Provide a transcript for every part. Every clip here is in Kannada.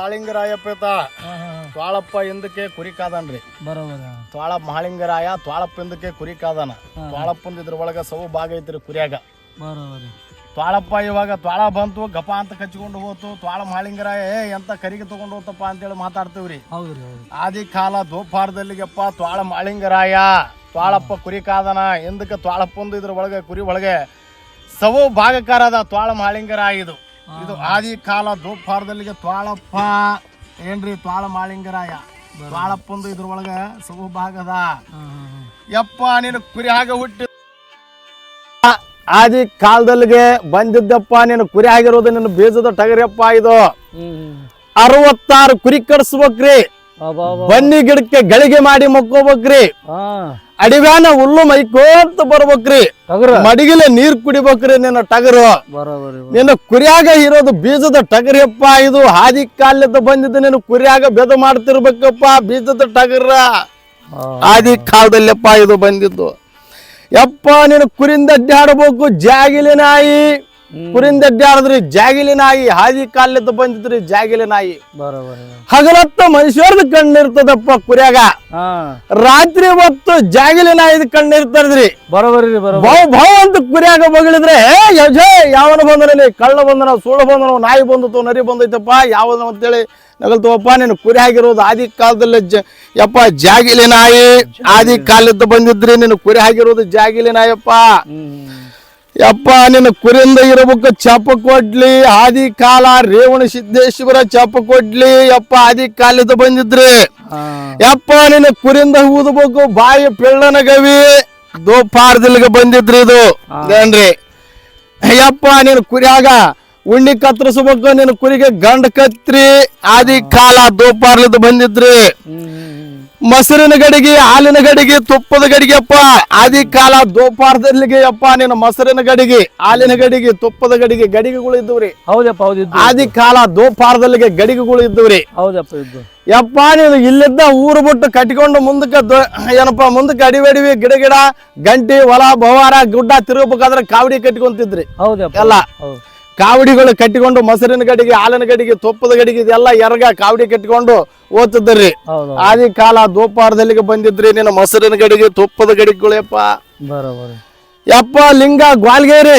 ಮಾಳಿಂಗರಾಯಪ್ಪ ತ್ವಾಳಪ್ಪ ಹಿಂದಕ್ಕೆ ಕುರಿ ಕಾದನ್ರಿ. ಬರೋಬರ ತ್ವಾಳ ಮಾಳಿಂಗರಾಯ ತ್ವಾಳಪ್ಪ ಹಿಂದಕ್ಕೆ ಕುರಿ ಕಾದಾನ. ತ್ವಾಳಪ್ಪಂದ ಇದ್ರ ಒಳಗ ಸವು ಭಾಗ ಐತ್ರಿ ಕುರಿಯಾಗ. ಬರೋಬರಿ ತ್ವಾಳಪ್ಪ ಇವಾಗ ತ್ವಾಳ ಬಂತು ಗಪ ಅಂತ ಕಚ್ಕೊಂಡು ಹೋತು. ತ್ವಾಳ ಮಾಳಿಂಗರಾಯ ಎಂತ ಕರಿಗೆ ತಗೊಂಡು ಹೋತಪ್ಪ ಅಂತೇಳಿ ಮಾತಾಡ್ತೀವ್ರಿ. ಹೌದ್ರಿ ಆದಿ ಕಾಲ ದೋಪಾರದಲ್ಲಿಗೆಪ್ಪ ತ್ವಾಳ ಮಾಳಿಂಗರಾಯ ತ್ವಾಳಪ್ಪ ಕುರಿ ಕಾದನ. ಹಿಂದಕ್ಕೆ ತ್ವಾಳಪ್ಪಂದು ಇದ್ರ ಒಳಗೆ ಕುರಿ ಒಳಗೆ ಸವು ಭಾಗಕಾರದ ತ್ವಾಳ ಮಾಳಿಂಗರಾಯ ಇದು. ಇದು ಆದಿ ಕಾಲ ದೋಪಾರದಲ್ಲಿಗೆ ತ್ವಾಳಪ್ಪ ಏನ್ರಿ ತ್ವಾಳ ಮಾಳಿಂಗರಾಯ ತ್ವಾಳಪ್ಪಂದು ಇದ್ರೊಳಗ ಸವು ಭಾಗದ. ಯಪ್ಪ ನೀನು ಕುರಿ ಹಾಗೆ ಹುಟ್ಟಿ ಆದಿ ಕಾಲದಲ್ಲಿಗೆ ಬಂದಿದ್ದಪ್ಪ. ನೀನು ಕುರಿ ಆಗಿರೋದು ನಿನ್ನ ಬೀಜದ ಟಗರಿಯಪ್ಪ. ಇದು 66 ಕುರಿ ಕಡಿಸ್ಬೇಕ್ರಿ. ಬನ್ನಿ ಗಿಡಕ್ಕೆ ಗಳಿಗೆ ಮಾಡಿ ಮಕ್ಕೋಬೇಕ್ರಿ. ಅಡಿವ್ಯಾನ ಹುಲ್ಲು ಮೈಕೋಂತ ಬರ್ಬೇಕ್ರಿ. ಮಡಿಗಿಲೆ ನೀರ್ ಕುಡಿಬೇಕ್ರಿ. ನಿನ್ನ ಟಗರು ನಿನ್ನ ಕುರಿಯಾಗ ಇರೋದು ಬೀಜದ ಟಗರಿಯಪ್ಪ. ಇದು ಹಾದಿ ಕಾಲದ ಬಂದಿದ್ದು ನಿನ್ನ ಕುರಿಯಾಗ ಬೆದ ಮಾಡ್ತಿರ್ಬೇಕಪ್ಪ. ಬೀಜದ ಟಗರ ಆದಿ ಕಾಲದಲ್ಲಪ್ಪ ಇದು ಬಂದಿದ್ದು. ಯಪ್ಪ ನೀನು ಕುರಿಂದ ಅಡ್ಡಾಡ್ಬೇಕು ಜಾಗಿಲಿ ನಾಯಿ. ಕುರಿಂದ ಅಡ್ಡಾಡಿದ್ರಿ ಜಾಗಿಲಿ ನಾಯಿ. ಹಾದಿ ಕಾಲದ ಬಂದಿದ್ರಿ ಜಾಗಿಲಿ ನಾಯಿ. ಹಗಲತ್ತ ಮನುಷ್ಯರ್ದ ಕಣ್ಣಿರ್ತದಪ್ಪ ಕುರಿಯಾಗ. ರಾತ್ರಿ ಹೊತ್ತು ಜಾಗಿಲಿ ನಾಯಿದ ಕಣ್ಣಿರ್ತದ್ರಿ. ಬರೋಬರಿ ಭಾವ ಅಂತ ಕುರಿಯಾಗ ಬಗಳಿದ್ರೆ ಯಾವನ ಬಂದನಲ್ಲಿ ಕಳ್ಳ ಬಂದನ ಸುಳ್ಳು ಬಂದನ ನಾಯಿ ಬಂದತು ನರಿ ಬಂದೈತಪ್ಪ ಯಾವನ ಅಂತೇಳಿ ನಗಲ್ತವಪ್ಪ. ನೀನು ಕುರಿ ಆಗಿರೋದು ಆದಿ ಕಾಲದಲ್ಲಿ ಯಪ್ಪ ಜಾಗಿಲಿ ನಾಯಿ. ಆದಿ ಕಾಲದ ಬಂದಿದ್ರಿ ನೀನು ಕುರಿ ಆಗಿರೋದು ಜಾಗಿಲಿ ನಾಯಪ್ಪ. ಯಪ್ಪ ನಿನ್ನ ಕುರಿಯಿಂದ ಇರಬೇಕು ಚಪ್ಪ ಕೊಡ್ಲಿ. ಆದಿ ಕಾಲ ರೇವಣ ಸಿದ್ದೇಶ್ವರ ಚಪ್ಪ ಕೊಡ್ಲಿ. ಯಪ್ಪ ಆದಿ ಕಾಲದ ಬಂದಿದ್ರಿ. ಯಪ್ಪ ನಿನ್ನ ಕುರಿಯಿಂದ ಊದಬೇಕು ಬಾಯಿ ಪೆಳ್ಳನ ಗವಿ ದೋಪಾರದಿಲ್ಗೆ ಬಂದಿದ್ರಿ. ಇದು ಏನ್ರಿ ಯಪ್ಪ ನೀನು ಕುರಿಯಾಗ ಉಣ್ಣಿ ಕತ್ತರಿಸ್ಬೇಕು. ನಿನ್ನ ಕುರಿಗೆ ಗಂಡ ಕತ್ರಿ. ಆದಿ ಕಾಲ ದೋಪಾರ್ಲಿದ ಬಂದಿದ್ರಿ. ಮೊಸರಿನ ಗಡಿಗೆ ಹಾಲಿನ ಗಡಿಗೆ ತುಪ್ಪದ ಗಡಿಗೆ ಅಪ್ಪ. ಆದಿ ಕಾಲ ದೋಪಾರದಲ್ಲಿಗೆ ಅಪ್ಪ ನೀನು ಮೊಸರಿನ ಗಡಿಗೆ ಹಾಲಿನ ಗಡಿಗೆ ತುಪ್ಪದ ಗಡಿಗೆ ಗಡಿಗೆಗಳು ಇದ್ದವ್ರಿ. ಹೌದಪ್ಪ ಹೌದು. ಆದಿ ಕಾಲ ದೋಪಾರದಲ್ಲಿಗೆ ಗಡಿಗೆಗಳು ಇದ್ದವ್ರಿ. ಹೌದಪ್ಪ ಇದ್ದು. ಯಪ್ಪ ನೀನು ಇಲ್ಲಿದ್ದ ಊರು ಬಿಟ್ಟು ಕಟ್ಟಿಕೊಂಡು ಮುಂದಕ್ಕೆ ಏನಪ್ಪಾ ಮುಂದಕ್ಕೆ ಅಡಿಬೇಡಿವಿ ಗಿಡ ಗಿಡ ಗಂಟಿ ಹೊಲ ಬವಾರ ಗುಡ್ಡ ತಿರುಗಬೇಕಾದ್ರೆ ಕಾವಡಿ ಕಟ್ಕೊಂತಿದ್ರಿ. ಹೌದಪ್ಪ ಎಲ್ಲ ಕಾವಡಿಗಳು ಕಟ್ಟಿಕೊಂಡು ಮೊಸರಿನ ಗಡಿಗೆ ಹಾಲಿನ ಗಡಿಗೆ ತುಪ್ಪದ ಗಡಿಗೆ ಇದೆಲ್ಲ ಎರಗ ಕಾವಡಿ ಕಟ್ಟಿಕೊಂಡು ಓದ್ತಿದ್ರಿ. ಆದಿ ಕಾಲ ದೋಪಾರದಲ್ಲಿಗೆ ಬಂದಿದ್ರಿ ನೀನು ಮೊಸರಿನ ಗಡಿಗೆ ತುಪ್ಪದ ಗಡಿಗೆಗಳಪ್ಪ. ಯಪ್ಪ ಲಿಂಗ ಗ್ವಾಲ್ಗೇರಿ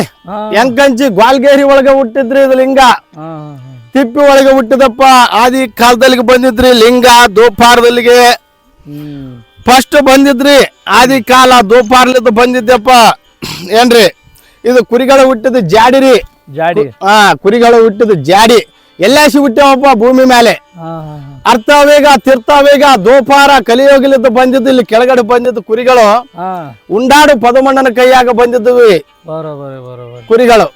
ಎಂಕಂಚಿ ಗ್ವಾಲ್ಗೇರಿ ಒಳಗೆ ಹುಟ್ಟಿದ್ರಿ. ಇದು ಲಿಂಗ ತಿಪ್ಪಿ ಒಳಗೆ ಹುಟ್ಟಿದಪ್ಪ. ಆದಿ ಕಾಲದಲ್ಲಿಗೆ ಬಂದಿದ್ರಿ ಲಿಂಗ ದೋಪಾರದಲ್ಲಿಗೆ ಫಸ್ಟ್ ಬಂದಿದ್ರಿ. ಆದಿ ಕಾಲ ದೋಪಾರ್ಲಿದ್ದು ಬಂದಿದ್ದಪ್ಪ. ಏನ್ರಿ ಇದು ಕುರಿಗಳ ಹುಟ್ಟಿದ ಜಾಡಿರಿ. ಜಾಡಿ ಕುರಿಗಳು ಹುಟ್ಟಿದ ಜಾಡಿ ಎಲ್ಲಾಸಿ ಹುಟ್ಟ್ಯಾವಪ್ಪ ಭೂಮಿ ಮೇಲೆ. ಅರ್ಥವೇಗ ತೀರ್ಥವೇಗ ದೋಪಾರ ಕಲಿಯೋಗಲಿದ್ದು ಬಂದಿದ್ದು. ಇಲ್ಲಿ ಕೆಳಗಡೆ ಬಂದಿದ್ದು ಕುರಿಗಳು ಉಂಡಾಡು ಪದಮಣ್ಣನ ಕೈಯಾಗ ಬಂದಿದ್ವಿ ಕುರಿಗಳು.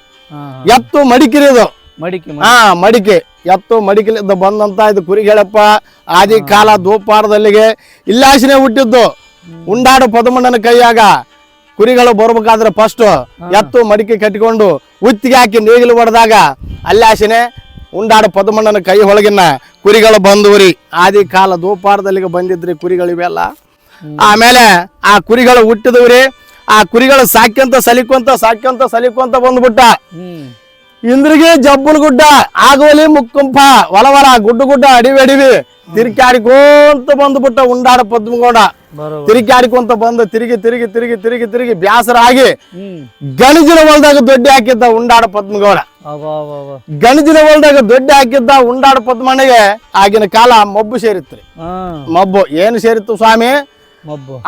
ಎತ್ತು ಮಡಿಕಿರಿ ಇದು ಮಡಿಕೆ ಎತ್ತು ಮಡಿಕೆಲಿದ್ದ ಬಂದಂತ ಇದು ಕುರಿಗಳಪ್ಪ. ಆದಿ ಕಾಲ ದೋಪಾರದಲ್ಲಿಗೆ ಇಲ್ಲಾಸಿನೇ ಹುಟ್ಟಿದ್ದು. ಉಂಡಾಡು ಪದಮಣ್ಣನ ಕೈಯಾಗ ಕುರಿಗಳು ಬರ್ಬೇಕಾದ್ರೆ ಫಸ್ಟ್ ಎತ್ತು ಮಡಿಕೆ ಕಟ್ಟಿಕೊಂಡು ಉತ್ತಿಗೆ ಹಾಕಿ ನೇಗಿಲು ಹೊಡೆದಾಗ ಅಲ್ಲಾಸಿನೇ ಉಂಡಾಡು ಪದಮಣ್ಣನ ಕೈ ಒಳಗಿನ ಕುರಿಗಳು ಬಂದವ್ರಿ. ಆದಿ ಕಾಲ ದೋಪಾರದಲ್ಲಿಗೆ ಬಂದಿದ್ರಿ ಕುರಿಗಳಿವೆಲ್ಲ. ಆಮೇಲೆ ಆ ಕುರಿಗಳು ಹುಟ್ಟಿದವ್ರಿ. ಆ ಕುರಿಗಳು ಸಾಕ್ಯಂತ ಸಲಿಕೊಂತ ಬಂದ್ಬಿಟ್ಟ. ಇಂದ್ರಿಗೆ ಜಬ್ಬುಲ್ ಗುಡ್ಡ ಆಗುವಲಿ ಮುಕ್ಕುಂಪ ಹೊಲವರ ಗುಡ್ಡ ಅಡಿವಿ ತಿರುಗಾಡಿಕೊಂತ ಬಂದ್ಬಿಟ್ಟ. ಉಂಡಾಡ ಪದ್ಮಗೌಡ ತಿರುಗಾಡಿಕೊಂತ ಬಂದು ತಿರುಗಿ ಬ್ಯಾಸರ ಆಗಿ ಗಣಜಿನ ಹೊಲದಾಗ ದೊಡ್ಡ ಹಾಕಿದ್ದ ಉಂಡಾಡ ಪದ್ಮಗೌಡ. ಗಣಜಿನ ಹೊಲದಾಗ ದೊಡ್ಡ ಹಾಕಿದ್ದ ಉಂಡಾಡ ಪದ್ಮಣ್ಣಗೆ ಆಗಿನ ಕಾಲ ಮಬ್ಬು ಸೇರಿತ್ರಿ. ಮಬ್ಬು ಏನು ಸೇರಿತ್ತು ಸ್ವಾಮಿ?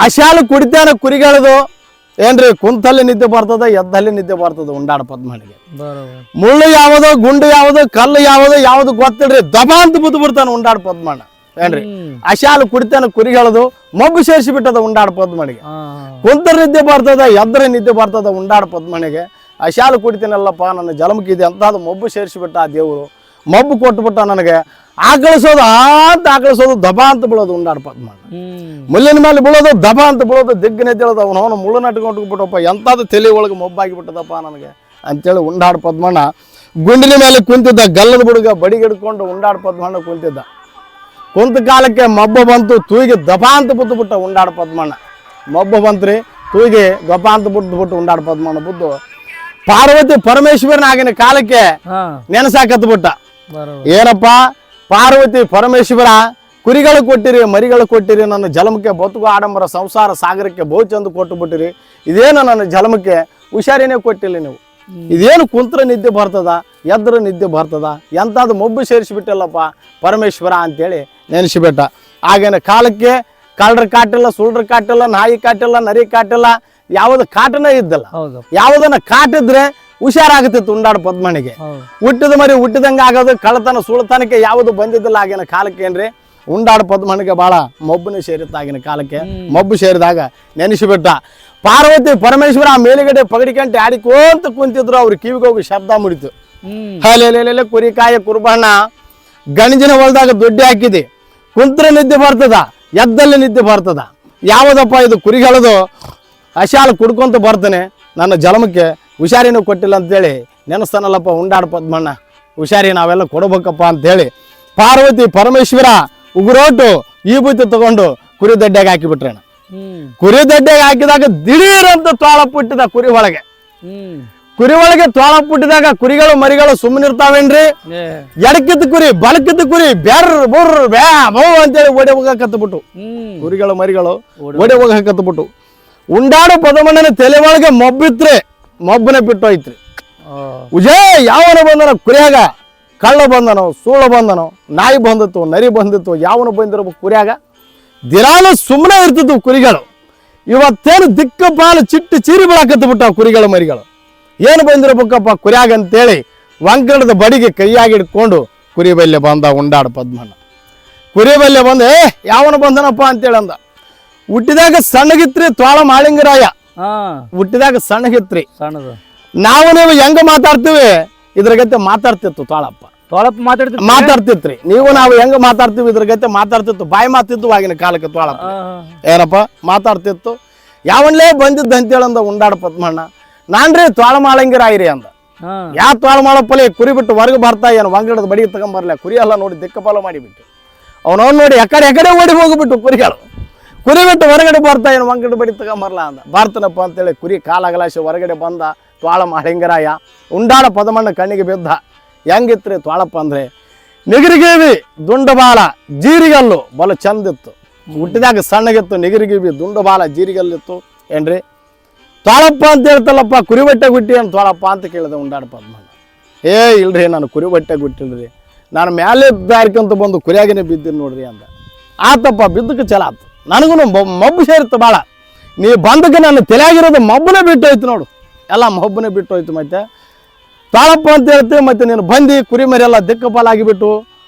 ಅಶಾಲು ಕುಡಿತಾನ ಕುರಿಗಳದು ಏನ್ರಿ ಕುಂತಲ್ಲಿ ನಿದ್ದೆ ಬರ್ತದ ಎದ್ದಲ್ಲಿ ನಿದ್ದೆ ಬರ್ತದ ಉಂಡಾಡ ಪದ್ಮಣ್ಣಗೆ. ಮುಳ್ಳು ಯಾವುದು ಗುಂಡು ಯಾವುದು ಕಲ್ಲು ಯಾವುದು ಗೊತ್ತಿಡ್ರಿ ದಬ ಅಂತ ಬುದ್ದು ಬಿಡ್ತಾನ ಉಂಡಾಡ ಪದ್ಮಣ್ಣ. ಏನ್ರಿ ಅಶಾಲು ಕುಡಿತಾನ ಕುರಿಗಳದು ಮಬ್ಬು ಸೇರಿಸಿ ಬಿಟ್ಟದ ಉಂಡಾಡ ಪದ್ಮಣಿಗೆ. ಕುಂತರ ನಿದ್ದೆ ಬರ್ತದ ಎದ್ರ ನಿದ್ದೆ ಬರ್ತದ ಉಂಡಾಡ ಪದ್ಮಣಿಗೆ. ಅಶಾಲು ಕುಡಿತೀನಲ್ಲಪ್ಪ ನನ್ನ ಜಲಮಕ್ಕಿದೆ ಅಂತ ಅದು ಮಬ್ಬು ಸೇರಿಸಿಬಿಟ್ಟ ಆ ದೇವರು. ಮಬ್ಬು ಕೊಟ್ಬಿಟ್ಟ ನನಗೆ. ಆಕಳಿಸೋದು ದಬ ಅಂತ ಬೀಳೋದು ಉಂಡಾಡ ಪದ್ಮಣ್ಣ. ಮುಳ್ಳಿನ ಮೇಲೆ ಬೀಳೋದು ದಬ ಅಂತ ಬೀಳೋದು ದಿಗ್ಗನೆ ತಿಳಿದ ಅವನು ಮುಳ್ಳು ನಟ್ಕೊಂಡ್ಬಿಟ್ಟಪ್ಪ ಎಂತಾದ್ರು ತಲೆ ಒಳಗೆ ಮಬ್ಬಾಗಿ ಬಿಟ್ಟದಪ್ಪ ನನಗೆ ಅಂತೇಳಿ ಉಂಡಾಡ ಪದ್ಮಣ್ಣ ಗುಂಡಿನ ಮೇಲೆ ಕುಂತಿದ್ದ. ಗಲ್ಲದ ಬುಡುಗ ಬಡಿಗಿಡ್ಕೊಂಡು ಉಂಡಾಡ ಪದ್ಮಣ್ಣ ಕುಂತಿದ್ದ. ಕುಂತ ಕಾಲಕ್ಕೆ ಮಬ್ಬ ಬಂತು. ತೂಯಿಗೆ ದಪ ಅಂತ ಬಿಟ್ಟು ಉಂಡಾಡ ಪದ್ಮಣ್ಣ. ಮಬ್ಬ ಬಂತ್ರಿ ತೂಯಿಗೆ ದಪ ಅಂತ ಬಿಟ್ಟು ಉಂಡಾಡ ಪದ್ಮಣ್ಣ ಬುದ್ದು ಪಾರ್ವತಿ ಪರಮೇಶ್ವರನ ಆಗಿನ ಕಾಲಕ್ಕೆ ನೆನಸಾಕತ್ ಬಿಟ್ಟ. ಏನಪ್ಪ ಪಾರ್ವತಿ ಪರಮೇಶ್ವರ ಕುರಿಗಳು ಕೊಟ್ಟಿರಿ, ಮರಿಗಳು ಕೊಟ್ಟಿರಿ, ನನ್ನ ಜಲಮಕ್ಕೆ ಬದುಕು ಆಡಂಬರ ಸಂಸಾರ ಸಾಗರಕ್ಕೆ ಬಹುಚಂದು ಕೊಟ್ಟು ಬಿಟ್ಟಿರಿ. ಇದೇನು ನನ್ನ ಜಲಮಕ್ಕೆ ಹುಷಾರಿನೇ ಕೊಟ್ಟಿಲ್ಲ ನೀವು. ಇದೇನು ಕುಂತ್ರ ನಿದ್ದೆ ಬರ್ತದ, ಎದ್ರ ನಿದ್ದೆ ಬರ್ತದ, ಎಂಥದ್ದು ಮೊಬ್ಬು ಸೇರಿಸಿಬಿಟ್ಟಲ್ಲಪ್ಪ ಪರಮೇಶ್ವರ ಅಂತೇಳಿ ನೆನೆಸಿಬಿಟ್ಟ. ಆಗಿನ ಕಾಲಕ್ಕೆ ಕಳ್ಳರ ಕಾಟಿಲ್ಲ, ಸುಳ್ಳ್ರ ಕಾಟಿಲ್ಲ, ನಾಯಿ ಕಾಟಿಲ್ಲ, ನರಿ ಕಾಟಿಲ್ಲ, ಯಾವ್ದು ಕಾಟನೇ ಇದ್ದಲ್ಲ. ಯಾವುದನ್ನ ಕಾಟಿದ್ರೆ ಹುಷಾರಾಗುತ್ತಿತ್ತು ಉಂಡಾಡ ಪದ್ಮನಿಗೆ. ಹುಟ್ಟಿದ ಮರಿ ಹುಟ್ಟಿದಂಗೆ ಆಗೋದು, ಕಳ್ಳತನ ಸುಳ್ತನಕ್ಕೆ ಯಾವುದು ಬಂದಿದ್ದಿಲ್ಲ ಆಗಿನ ಕಾಲಕ್ಕೆ. ಏನ್ರಿ ಉಂಡಾಡ ಪದ್ಮನಿಗೆ ಭಾಳ ಮೊಬ್ಬನೇ ಸೇರಿತ್ತು ಆಗಿನ ಕಾಲಕ್ಕೆ. ಮೊಬ್ಬು ಸೇರಿದಾಗ ನೆನೆಸಿಬಿಟ್ಟ. ಪಾರ್ವತಿ ಪರಮೇಶ್ವರ ಆ ಮೇಲುಗಡೆ ಪಗಡಿಕಂಟೆ ಆಡಿಕೋಂತ ಕುಂತಿದ್ರು. ಅವ್ರ ಕಿವಿಗೆ ಹೋಗಿ ಶಬ್ದ ಮುಡಿತು. ಹಲೇಲೆ ಕುರಿಕಾಯ ಕುರ್ಬಣ್ಣ ಗಣಜಿನ ಹೊಲದಾಗ ದುಡ್ಡಿ ಹಾಕಿದೆ, ಕುಂತ್ರ ನಿದ್ದೆ ಬರ್ತದ, ಎದ್ದಲ್ಲಿ ನಿದ್ದೆ ಬರ್ತದ. ಯಾವುದಪ್ಪ ಇದು ಕುರಿಗಳದು ಹಶಾಲ ಕುಡ್ಕೊಂತ ಬರ್ತಾನೆ, ನನ್ನ ಜಲಮಕ್ಕೆ ಹುಷಾರಿನೂ ಕೊಟ್ಟಿಲ್ಲ ಅಂತೇಳಿ ನೆನೆಸ್ತಾನಲ್ಲಪ್ಪ ಉಂಡಾಡ ಪದ್ಮಣ್ಣ. ಹುಷಾರಿ ನಾವೆಲ್ಲ ಕೊಡಬೇಕಪ್ಪ ಅಂತೇಳಿ ಪಾರ್ವತಿ ಪರಮೇಶ್ವರ ಉಗುರೋಟು ಈ ಬೂತಿ ತಗೊಂಡು ಕುರಿ ದಡ್ಡೆಗೆ ಹಾಕಿಬಿಟ್ರೇಣ. ಕುರಿ ದಡ್ಡೆಗೆ ಹಾಕಿದಾಗ ದಿಢೀರಂತ ತೋಳ ಪುಟ್ಟಿದ ಕುರಿ ಒಳಗೆ. ಕುರಿ ಒಳಗೆ ತೋಳ ಪುಟ್ಟಿದಾಗ ಕುರಿಗಳು ಮರಿಗಳು ಸುಮ್ಮನಿರ್ತಾವೇನ್ರಿ? ಎಡಕಿದ್ದ ಕುರಿ ಬಲಕಿದ್ದ ಕುರಿ ಬೆರ್ ಬುರ್ ಬ್ಯಾ ಬೋ ಅಂತೇಳಿ ಓಡಿ ಹೋಗಕತ್ಬಿಟ್ಟು, ಕುರಿಗಳು ಮರಿಗಳು ಓಡಿ ಹೋಗಕತ್ಬಿಟ್ಟು. ಉಂಡಾಡ ಪದಮಣ್ಣನ ತಲೆ ಒಳಗೆ ಮೊಬ್ಬಿತ್ರಿ, ಮೊಬ್ಬನೇ ಬಿಟ್ಟು ಹೋಯ್ತ್ರಿ. ಉಜೇ ಯಾವನ ಬಂದನ ಕುರಿಯಾಗ? ಕಳ್ಳ ಬಂದನೋ, ಸೂಳ ಬಂದನೋ, ನಾಯಿ ಬಂದಿತ್ತು, ನರಿ ಬಂದಿತ್ತು, ಯಾವನು ಬಂದಿರ್ಬೇಕು ಕುರಿಯಾಗ? ದಿನಾನು ಸುಮ್ಮನೆ ಇರ್ತಿದ್ವು ಕುರಿಗಳು. ಇವತ್ತೇನು ದಿಕ್ಕ ಪಾಲು ಚಿಟ್ಟು ಚೀರಿ ಬಿಡಾಕತ್ತು ಬಿಟ್ಟ ಕುರಿಗಳು ಮರಿಗಳು. ಏನು ಬಂದಿರ್ಬೇಕಪ್ಪ ಕುರಿಯಾಗ ಅಂತೇಳಿ ವಂಕಡದ ಬಡಿಗೆ ಕೈಯಾಗಿ ಹಿಡ್ಕೊಂಡು ಕುರಿ ಬಲ್ಲೆ ಬಂದ ಉಂಡಾಡ ಪದ್ಮಣ್ಣ. ಕುರಿ ಬಲ್ಲೆ ಬಂದ ಯಾವನು ಬಂದನಪ್ಪ ಅಂತೇಳಿ ಅಂದ. ಹುಟ್ಟಿದಾಗ ಸಣ್ಣಗಿತ್ರಿ ತೋಳ ಮಾಳಿಂಗರಾಯ, ಹುಟ್ಟಿದಾಗ ಸಣ್ಣಗಿತ್ರಿ. ನಾವು ನೀವು ಹೆಂಗ ಮಾತಾಡ್ತೀವಿ ಇದ್ರ ಗತೆ ಮಾತಾಡ್ತಿತ್ತು ತೋಳಪ್ಪ. ಮಾತಾಡ್ತಿತ್ರಿ. ನೀವು ನಾವು ಹೆಂಗ ಮಾತಾಡ್ತೀವಿ ಇದ್ರ ಗತೆ ಮಾತಾಡ್ತಿತ್ತು. ಬಾಯಿ ಮಾತಿತ್ತು ಆಗಿನ ಕಾಲಕ್ಕೆ ತೋಳಪ್ಪ. ಏನಪ್ಪ ಮಾತಾಡ್ತಿತ್ತು. ಯಾವನ್ಲೇ ಬಂದಿದ್ದ ಅಂತೇಳಂದ ಉಂಡಾಡ ಪದ್ಮಣ್ಣ. ನಾನ್ರಿ ತೋಳ ಮಾಳಂಗಿರಾಯಿರಿ ಅಂದ. ಯಾವ ತೋಳ ಮಾಡಪ್ಪಲ್ಲಿ ಕುರಿ ಬಿಟ್ಟು ಹೊರಗೆ ಬರ್ತಾ ಏನು ವಂಗಡದ ಬಡಿ ತಗೊಂಬರ್ಲ. ಕುರಿ ಎಲ್ಲ ನೋಡಿ ದಿಕ್ಕಪಾಲ ಮಾಡಿಬಿಟ್ಟು ಅವನವನ್ ನೋಡಿ ಎಕಡೆ ಓಡಿ ಹೋಗ್ಬಿಟ್ಟು ಕುರಿಗಳು. ಕುರಿ ಬಿಟ್ಟು ಹೊರಗಡೆ ಬರ್ತಾ ಏನು ವಂಗಡ ಬಡಿ ತಗೊಂಬರ್ಲ ಅಂದ. ಬಾರ್ತನಪ್ಪ ಅಂತೇಳಿ ಕುರಿ ಕಾಲಾಗಲಾಶಿ ಹೊರಗಡೆ ಬಂದ ತೋಳ ಮಾಳಿಂಗರಾಯ. ಉಂಡಾಡ ಪದಮಣ್ಣ ಕಣ್ಣಿಗೆ ಬಿದ್ದ. ಹೆಂಗಿತ್ರಿ ತೋಳಪ್ಪ ಅಂದ್ರೆ ನಿಗರಿಗೇವಿ ದುಂಡಬಾಲ ಜೀರಿಗಲ್ಲು ಬಲ ಚಂದಿತ್ತು. ಹುಟ್ಟಿದಾಗ ಸಣ್ಣಗಿತ್ತು, ನಿಗರಿಗೇವಿ ದುಂಡಬಾಲ ಜೀರಿಗಲ್ಲಿತ್ತು. ಏನ್ರಿ ತೋಳಪ್ಪ ಅಂತ ಹೇಳ್ತಲ್ಲಪ್ಪ, ಕುರಿ ಬಟ್ಟೆ ಗುಟ್ಟಿ ಅಂತ ತೋಳಪ್ಪ ಅಂತ ಕೇಳಿದೆ ಉಂಡಾಡ ಪದ್ಮಣ್ಣ. ಇಲ್ರಿ ನಾನು ಕುರಿ ಬಟ್ಟೆ ಗುಟ್ಟಿಲ್ರಿ, ನಾನು ಮ್ಯಾಲೆ ಬ್ಯಾರ್ಕಂತ ಬಂದು ಕುರಿಯಾಗೇನೆ ಬಿದ್ದೀನಿ ನೋಡ್ರಿ ಅಂದ. ಆತಪ್ಪ ಬಿದ್ದಕ್ಕೆ ಚಲ ಆತು. ನನಗೂ ಮಬ್ಬು ಸೇರಿತ್ತು ಭಾಳ. ನೀ ಬಂದಕ್ಕೆ ನನ್ನ ತಲೆಯಾಗಿರೋದು ಮಬ್ಬನೇ ಬಿಟ್ಟು ಹೋಯ್ತು ನೋಡು, ಎಲ್ಲ ಮಬ್ಬನೇ ಬಿಟ್ಟು ಹೋಯ್ತು. ಮತ್ತೆ ತೋಳಪ್ಪ ಅಂತ ಹೇಳ್ತೀವಿ, ಮತ್ತೆ ನೀನು ಬಂದು ಕುರಿ ಮರಿ ಎಲ್ಲ ದಿಕ್ಕಪಾಲಾಗಿಬಿಟ್ಟು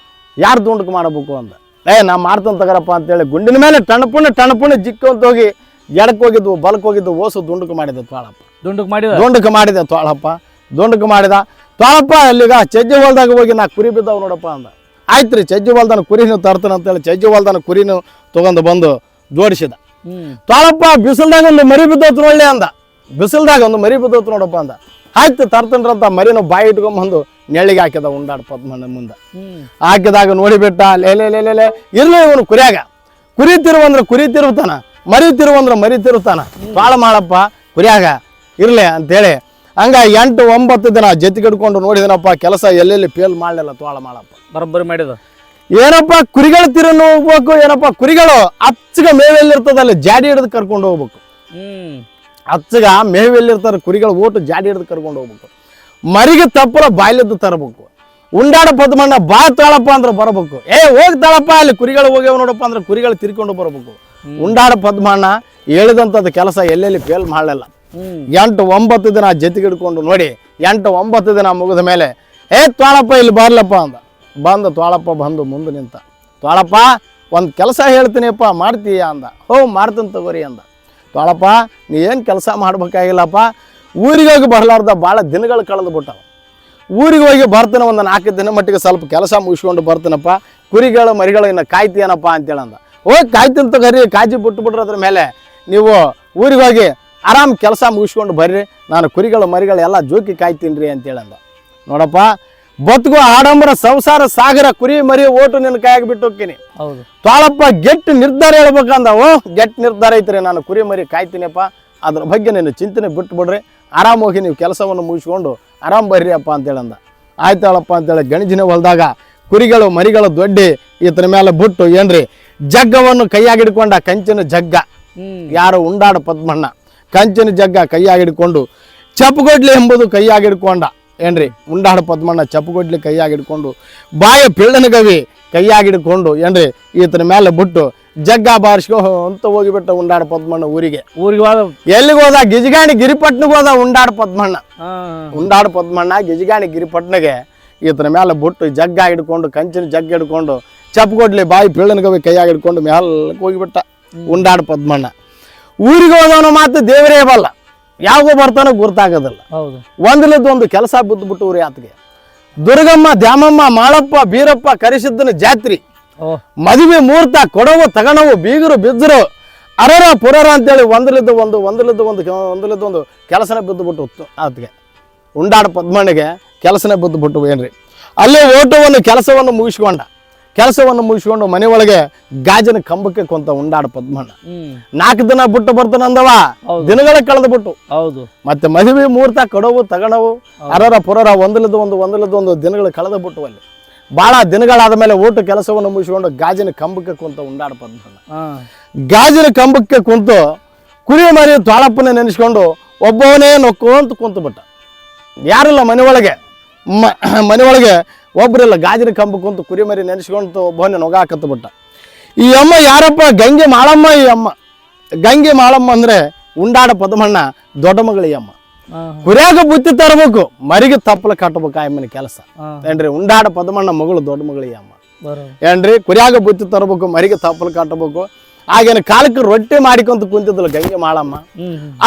ಯಾರು ದುಂಡಕ್ಕೆ ಮಾಡಬೇಕು ಅಂದ. ನಾ ಮಾಡ್ತಾನೆ ತಗರಪ್ಪ ಅಂತೇಳಿ ಗುಂಡಿನ ಮೇಲೆ ಟಣಪುಣ್ಣ ಜಿಕ್ಕಂತ ಹೋಗಿ ಎಡಕ್ಕೆ ಹೋಗಿದ್ವು ಬಲಕ್ಕೆ ಹೋಗಿದ್ದು ಓಸು ದುಂಡಕ್ಕೆ ಮಾಡಿದೆ ತೋಳಪ್ಪ. ದುಂಡಕ್ಕೆ ಮಾಡಿದೆ ತೋಳಪ್ಪ. ದುಂಡಕ್ಕೆ ಮಾಡಿದ ತೋಳಪ್ಪ. ಅಲ್ಲಿಗ ಚಜ್ಜಿ ಹೊಲ್ದಾಗ ಹೋಗಿ ನಾ ಕುರಿ ಬಿದ್ದಾವ ನೋಡಪ್ಪ ಅಂದ. ಆಯ್ತು ರೀ, ಚಜ್ಜಿ ಹೊಲ್ದಾನ ಕುರಿನೂ ತರ್ತಾನೆ ಅಂತೇಳಿ ಚಜ್ಜಿ ಹೊಲ್ದಾನ ಕುರಿನೂ ತೊಗೊಂಡು ಬಂದು ಜೋಡಿಸಿದ. ತೋಳಪ್ಪ ಬಿಸಿಲ್ದಾಗ ಒಂದು ಮರಿ ಬಿದ್ದೋತು ನೋಡ್ಲಿ ಅಂದ. ಬಿಸಿಲ್ದಾಗ ಒಂದು ಮರಿ ಬಿದ್ದೋತು ನೋಡಪ್ಪ ಅಂದ. ಆಯ್ತು ತರ್ತನ್ರಂತ ಮರಿನ ಬಾಯಿ ಇಟ್ಕೊಂಬಂದು ನೆಳ್ಳಿಗೆ ಹಾಕಿದ ಉಂಡಾಡ ಪದ್ಮಣ್ಣ ಮುಂದೆ. ಹಾಕಿದಾಗ ನೋಡಿಬಿಟ್ಟ, ಲೇಲೆ ಇರ್ಲಿ ಇವನು ಕುರಿಯಾಗ. ಕುರಿ ತಿರುವಂದ್ರೆ ಕುರಿ ತಿರುತ್ತಾನ, ಮರಿ ತಿರುವಂದ್ರೆ ಮರಿ ತಿರುತ್ತಾನ. ತೋಳ ಮಾಡಪ್ಪ ಕುರಿಯಾಗ ಇರ್ಲಿ ಅಂತೇಳಿ ಹಂಗ 8-9 ದಿನ ಜೊತೆಗಿಡ್ಕೊಂಡು ನೋಡಿದನಪ್ಪ. ಕೆಲಸ ಎಲ್ಲೆಲ್ಲಿ ಫೇಲ್ ಮಾಡಲಿಲ್ಲ ತೋಳ ಮಾಡಪ್ಪ. ಬರೋಬ್ಬರಿ ಮಾಡಿದ. ಏನಪ್ಪ ಕುರಿಗಳು ತಿರುನು ಹೋಗ್ಬೇಕು. ಏನಪ್ಪ ಕುರಿಗಳು ಅಚ್ಚಗ ಮೇವೆಲ್ಲಿರ್ತದಲ್ಲಿ ಜಾಡಿ ಹಿಡಿದು ಕರ್ಕೊಂಡು ಹೋಗ್ಬೇಕು. ಅಚ್ಚಗ ಮೇವೆಲ್ಲಿರ್ತಾರೆ ಕುರಿಗಳು ಓಟು ಜಾಡಿ ಹಿಡಿದು ಕರ್ಕೊಂಡು ಹೋಗ್ಬೇಕು. ಮರಿಗೆ ತಪ್ಪಲ ಬಾಯ್ಲಿದ್ದು ತರಬೇಕು. ಉಂಡಾಡ ಪದ್ಮಣ್ಣ ಬಾ ತಾಳಪ್ಪ ಅಂದ್ರೆ ಬರಬೇಕು. ಹೋಗ್ತಾಳಪ್ಪ ಅಲ್ಲಿ ಕುರಿಗಳು ಹೋಗ್ಯಾವ ನೋಡಪ್ಪ ಅಂದ್ರೆ ಕುರಿಗಳು ತಿರ್ಕೊಂಡು ಬರಬೇಕು. ಉಂಡಾಡ ಪದ್ಮಣ್ಣ ಹೇಳಿದಂಥದ್ದು ಕೆಲಸ ಎಲ್ಲೆಲ್ಲಿ ಫೇಲ್ ಮಾಡಲಿಲ್ಲ. 8-9 ದಿನ ಜೊತೆಗಿಡ್ಕೊಂಡು ನೋಡಿ 8-9 ದಿನ ಮುಗಿದ ಮೇಲೆ ತೋಳಪ್ಪ ಇಲ್ಲಿ ಬರ್ಲಪ್ಪ ಅಂದ. ಬಂದ ತೋಳಪ್ಪ ಬಂದು ಮುಂದೆ ನಿಂತ. ತೋಳಪ್ಪ ಒಂದು ಕೆಲಸ ಹೇಳ್ತೀನಿಪ್ಪ ಮಾಡ್ತೀಯ ಅಂದ. ಮಾಡ್ತೀನಿ ತಗೋರಿ ಅಂದ. ತೋಳಪ್ಪ ನೀ ಏನು ಕೆಲಸ ಮಾಡ್ಬೇಕಾಗಿಲ್ಲಪ್ಪ, ಊರಿಗೆ ಹೋಗಿ ಬರಲಾರ್ದ ಭಾಳ ದಿನಗಳು ಕಳೆದು ಬಿಟ್ಟವ. ಊರಿಗೆ ಹೋಗಿ ಬರ್ತಾನೆ, ಒಂದು 4 ದಿನ ಮಟ್ಟಿಗೆ ಸ್ವಲ್ಪ ಕೆಲಸ ಮುಗಿಸ್ಕೊಂಡು ಬರ್ತೀನಪ್ಪ. ಕುರಿಗಳು ಮರಿಗಳು ಇನ್ನು ಕಾಯ್ತೀಯನಪ್ಪ ಅಂತೇಳಂದ. ಕಾಯ್ತೀನಿ ತಗೋರಿ, ಕಾಜಿ ಬಿಟ್ಬಿಟ್ರೆ ಅದ್ರ ಮೇಲೆ ನೀವು ಊರಿಗೆ ಹೋಗಿ ಆರಾಮ್ ಕೆಲಸ ಮುಗಿಸ್ಕೊಂಡು ಬರ್ರಿ, ನಾನು ಕುರಿಗಳು ಮರಿಗಳು ಎಲ್ಲ ಜೋಕಿ ಕಾಯ್ತೀನಿ ರೀ ಅಂತೇಳಂದ. ನೋಡಪ್ಪ ಬದುಕು ಆಡಂಬರ ಸಂಸಾರ ಸಾಗರ ಕುರಿ ಮರಿ ಓಟು ನಿನ್ನ ಕೈಯಾಗಿ ಬಿಟ್ಟು ಹೋಗ್ತೀನಿ. ತೋಳಪ್ಪ ಗೆಟ್ ನಿರ್ಧಾರ ಹೇಳ್ಬೇಕಂದ. ಗೆಟ್ ನಿರ್ಧಾರ ಐತ್ರಿ, ನಾನು ಕುರಿ ಮರಿ ಕಾಯ್ತೀನಿಪ್ಪ, ಅದ್ರ ಬಗ್ಗೆ ನೀನು ಚಿಂತನೆ ಬಿಟ್ಟು ಬಿಡ್ರಿ, ಆರಾಮ್ ಹೋಗಿ ನೀವು ಕೆಲಸವನ್ನು ಮುಗಿಸ್ಕೊಂಡು ಆರಾಮ್ ಬರ್ರಿ ಅಪ್ಪ ಅಂತೇಳಂದ. ಆಯ್ತಾಳಪ್ಪ ಅಂತೇಳಿ ಗಣಜಿನ ಹೊಲದಾಗ ಕುರಿಗಳು ಮರಿಗಳು ದೊಡ್ಡಿ ಈತನ ಮೇಲೆ ಬಿಟ್ಟು ಏನ್ರಿ ಜಗ್ಗವನ್ನು ಕೈಯಾಗಿಡ್ಕೊಂಡ ಕಂಚಿನ ಜಗ್ಗ ಯಾರು ಉಂಡಾಡ ಪದ್ಮಣ್ಣ ಕಂಚಿನ ಜಗ್ಗ ಕೈಯಾಗಿಡ್ಕೊಂಡು ಚಪ್ಪಗೊಡ್ಲಿ ಎಂಬುದು ಕೈಯಾಗಿಡ್ಕೊಂಡ ಏನ್ರಿ ಉಂಡಾಡ ಪದ್ಮಣ್ಣ ಚಪ್ಪಗೊಡ್ಲಿ ಕೈಯಾಗಿಡ್ಕೊಂಡು ಬಾಯ ಪಿಳ್ಳನಗವಿ ಕೈಯಾಗಿಡ್ಕೊಂಡು ಏನ್ರಿ ಈತನ ಮೇಲೆ ಬಿಟ್ಟು ಜಗ್ಗ ಬಾರಿಸ್ಕೊ ಅಂತ ಹೋಗಿಬಿಟ್ಟ ಉಂಡಾಡ ಪದ್ಮಣ್ಣ ಊರಿಗೆ ಎಲ್ಲಿಗೆ ಹೋದ ಗಿಜಗಾಣಿ ಗಿರಿಪಟ್ನಗೆ ಹೋದ ಉಂಡಾಡ ಪದ್ಮಣ್ಣ ಉಂಡಾಡ ಪದ್ಮಣ್ಣ ಗಿಜಗಾಣಿ ಗಿರಿಪಟ್ನಗೆ ಈತನ ಮೇಲೆ ಬಿಟ್ಟು ಜಗ್ಗ ಹಿಡ್ಕೊಂಡು ಕಂಚಿನ ಜಗ್ಗ ಹಿಡ್ಕೊಂಡು ಚಪ್ಪಗೊಡ್ಲಿ ಬಾಯಿ ಪಿಳ್ಳನಗವಿ ಕೈಯಾಗಿ ಹಿಡ್ಕೊಂಡು ಮ್ಯಾಲಕ್ಕೆ ಹೋಗಿಬಿಟ್ಟ ಉಂಡಾಡ ಪದ್ಮಣ್ಣ ಊರಿಗೆ ಹೋದವನು ಮಾತು ದೇವರೇ ಬಲ್ಲ ಯಾವಾಗೋ ಬರ್ತಾನೋ ಗುರ್ತಾಗೋದಿಲ್ಲ ಒಂದಲದ್ದು ಕೆಲಸ ಬಿದ್ದು ಊರಿ ಆತಗೆ ದುರ್ಗಮ್ಮ ದ್ಯಾಮಮ್ಮ ಮಾಳಪ್ಪ ಬೀರಪ್ಪ ಕರಿಸಿದ್ದನ ಜಾತ್ರಿ ಮದುವೆ ಮುಹೂರ್ತ ಕೊಡವು ತಗಣವು ಬೀಗರು ಬಿದ್ದರು ಅರರ ಪುರರ ಅಂತೇಳಿ ಒಂದಲದ್ದು ಒಂದು ಕೆಲಸನ ಬಿದ್ದು ಆತಗೆ ಉಂಡಾಡ ಪದ್ಮಣ್ಣಗೆ ಕೆಲಸನೇ ಬಿದ್ದು ಏನ್ರಿ ಅಲ್ಲೇ ಓಟವನ್ನು ಕೆಲಸವನ್ನು ಮುಗಿಸ್ಕೊಂಡು ಮನೆ ಒಳಗೆ ಗಾಜಿನ ಕಂಬಕ್ಕೆ ಕೊಂತ ಉಂಡಾಡ ಪದ್ಮಣ್ಣ 4 ದಿನ ಬಿಟ್ಟು ಬರ್ತಾನ ಅಂದವ ದಿನಗಳ ಕಳೆದು ಬಿಟ್ಟು ಮತ್ತೆ ಮದುವೆ ಮುಹೂರ್ತ ಕೊಡವು ತಗಣವು ಅರರ ಪುರರ ಒಂದಲದ್ದು ದಿನಗಳು ಕಳೆದು ಬಿಟ್ಟು ಅಲ್ಲಿ ಬಹಳ ದಿನಗಳಾದ ಮೇಲೆ ಊಟ ಕೆಲಸವನ್ನು ಮುಗಿಸ್ಕೊಂಡು ಗಾಜಿನ ಕಂಬಕ್ಕೆ ಕುಂತ ಉಂಡಾಡ ಪದ್ಮಣ್ಣ ಗಾಜಿನ ಕಂಬಕ್ಕೆ ಕುಂತು ಕುರಿ ಮರಿ ತಾಳಪ್ಪನ ನೆನೆಸ್ಕೊಂಡು ಒಬ್ಬವನೇ ನೊಕ್ಕೊಂತ ಕುಂತು ಬಿಟ್ಟ ಯಾರಿಲ್ಲ ಮನೆ ಒಳಗೆ ಒಬ್ಬರಿಲ್ಲ ಗಾಜಿನ ಕಂಬ ಕುಂತು ಕುರಿ ಮರಿ ನೆನೆಸ್ಕೊಂಡು ಒಬ್ಬವನೇ ನೊಗಾಕತ್ತು ಬಿಟ್ಟ ಈ ಅಮ್ಮ ಯಾರಪ್ಪ ಗಂಗೆ ಮಾಳಮ್ಮ ಈ ಅಮ್ಮ ಗಂಗೆ ಮಾಳಮ್ಮ ಅಂದ್ರೆ ಉಂಡಾಡ ಪದ್ಮಣ್ಣ ದೊಡ್ಡ ಮಗಳು ಈ ಅಮ್ಮ ಕುರಿಯಾಗ ಬುತ್ತಿ ತರಬೇಕು ಮರಿಗೆ ತಪ್ಪಲ ಕಟ್ಟಬೇಕು ಆಯಮ್ಮನ ಕೆಲಸ ಏನ್ರಿ ಉಂಡಾಡ ಪದ್ಮಣ್ಣ ಮಗಳು ದೊಡ್ಡ ಮಗಳು ಈ ಅಮ್ಮ ಏನ್ರಿ ಕುರಿಯಾಗ ಬುತ್ತಿ ತರಬೇಕು ಮರಿಗೆ ತಪ್ಪಲ ಕಟ್ಟಬೇಕು ಆಗಿನ ಕಾಲಕ್ಕೆ ರೊಟ್ಟಿ ಮಾಡಿಕೊಂತ ಕುಂತಿದ್ದಲ್ಲ ಗಂಗೆ ಮಾಳಮ್ಮ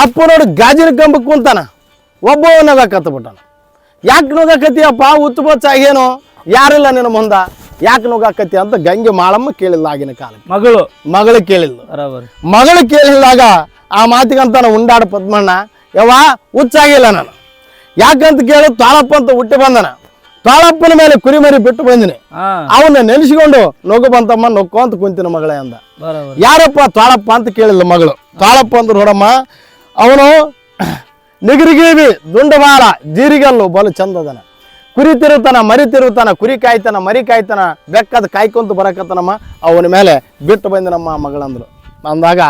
ಅಪ್ಪ ನೋಡಿ ಗಾಜಿನ ಕಂಬಕ್ಕೆ ಕುಂತಾನ ಒಬ್ಬ ನಗಾಕತ್ತ ಬಿಟ್ಟಾನ ಯಾಕೆ ನಗಾಕತಿಯಪ್ಪ ಉತ್ತುಬಚ್ಚ ಆಗೇನು ಯಾರಿಲ್ಲ ನಿನ್ನ ಮುಂದ ಯಾಕೆ ನಗಾಕತಿ ಅಂತ ಗಂಗೆ ಮಾಳಮ್ಮ ಕೇಳಿಲ್ಲ ಆಗಿನ ಕಾಲಕ್ಕೆ ಮಗಳು ಕೇಳಿಲ್ದಾಗ ಆ ಮಾತಿಗಂತಾನ ಉಂಡಾಡ ಪದ್ಮಣ್ಣ ಯವ್ವ ಹುಚ್ಚಾಗಿಲ್ಲ ನಾನು ಯಾಕಂತ ಕೇಳಿ ತಾಳಪ್ಪ ಅಂತ ಹುಟ್ಟಿ ಬಂದನ ತಾಳಪ್ಪನ ಮೇಲೆ ಕುರಿಮರಿ ಬಿಟ್ಟು ಬಂದಿನಿ ಅವನ್ನ ನೆನೆಸಿಕೊಂಡು ನೊಗು ಬಂತಮ್ಮ ನೊಕ್ಕು ಅಂತ ಕುಂತಿನ ಮಗಳೇ ಅಂದ ಯಾರಪ್ಪ ತಾಳಪ್ಪ ಅಂತ ಕೇಳಿಲ್ಲ ಮಗಳು ತಾಳಪ್ಪ ಅಂದ್ರು ನೋಡಮ್ಮ ಅವನು ನಿಗರಿಗೀವಿ ದುಂಡಬಾಳ ಜೀರಿಗಲ್ಲು ಬಲು ಚಂದದನ ಕುರಿ ತಿರುತ್ತಾನ ಮರಿ ತಿರುತ್ತಾನ ಕುರಿ ಕಾಯ್ತಾನ ಮರಿ ಕಾಯ್ತಾನ ಬೆಕ್ಕದ ಕಾಯ್ಕೊಂತ ಬರಕತ್ತನಮ್ಮ ಅವನ ಮೇಲೆ ಬಿಟ್ಟು ಬಂದಿನಮ್ಮ ಮಗಳಂದ್ರು ಅಂದಾಗ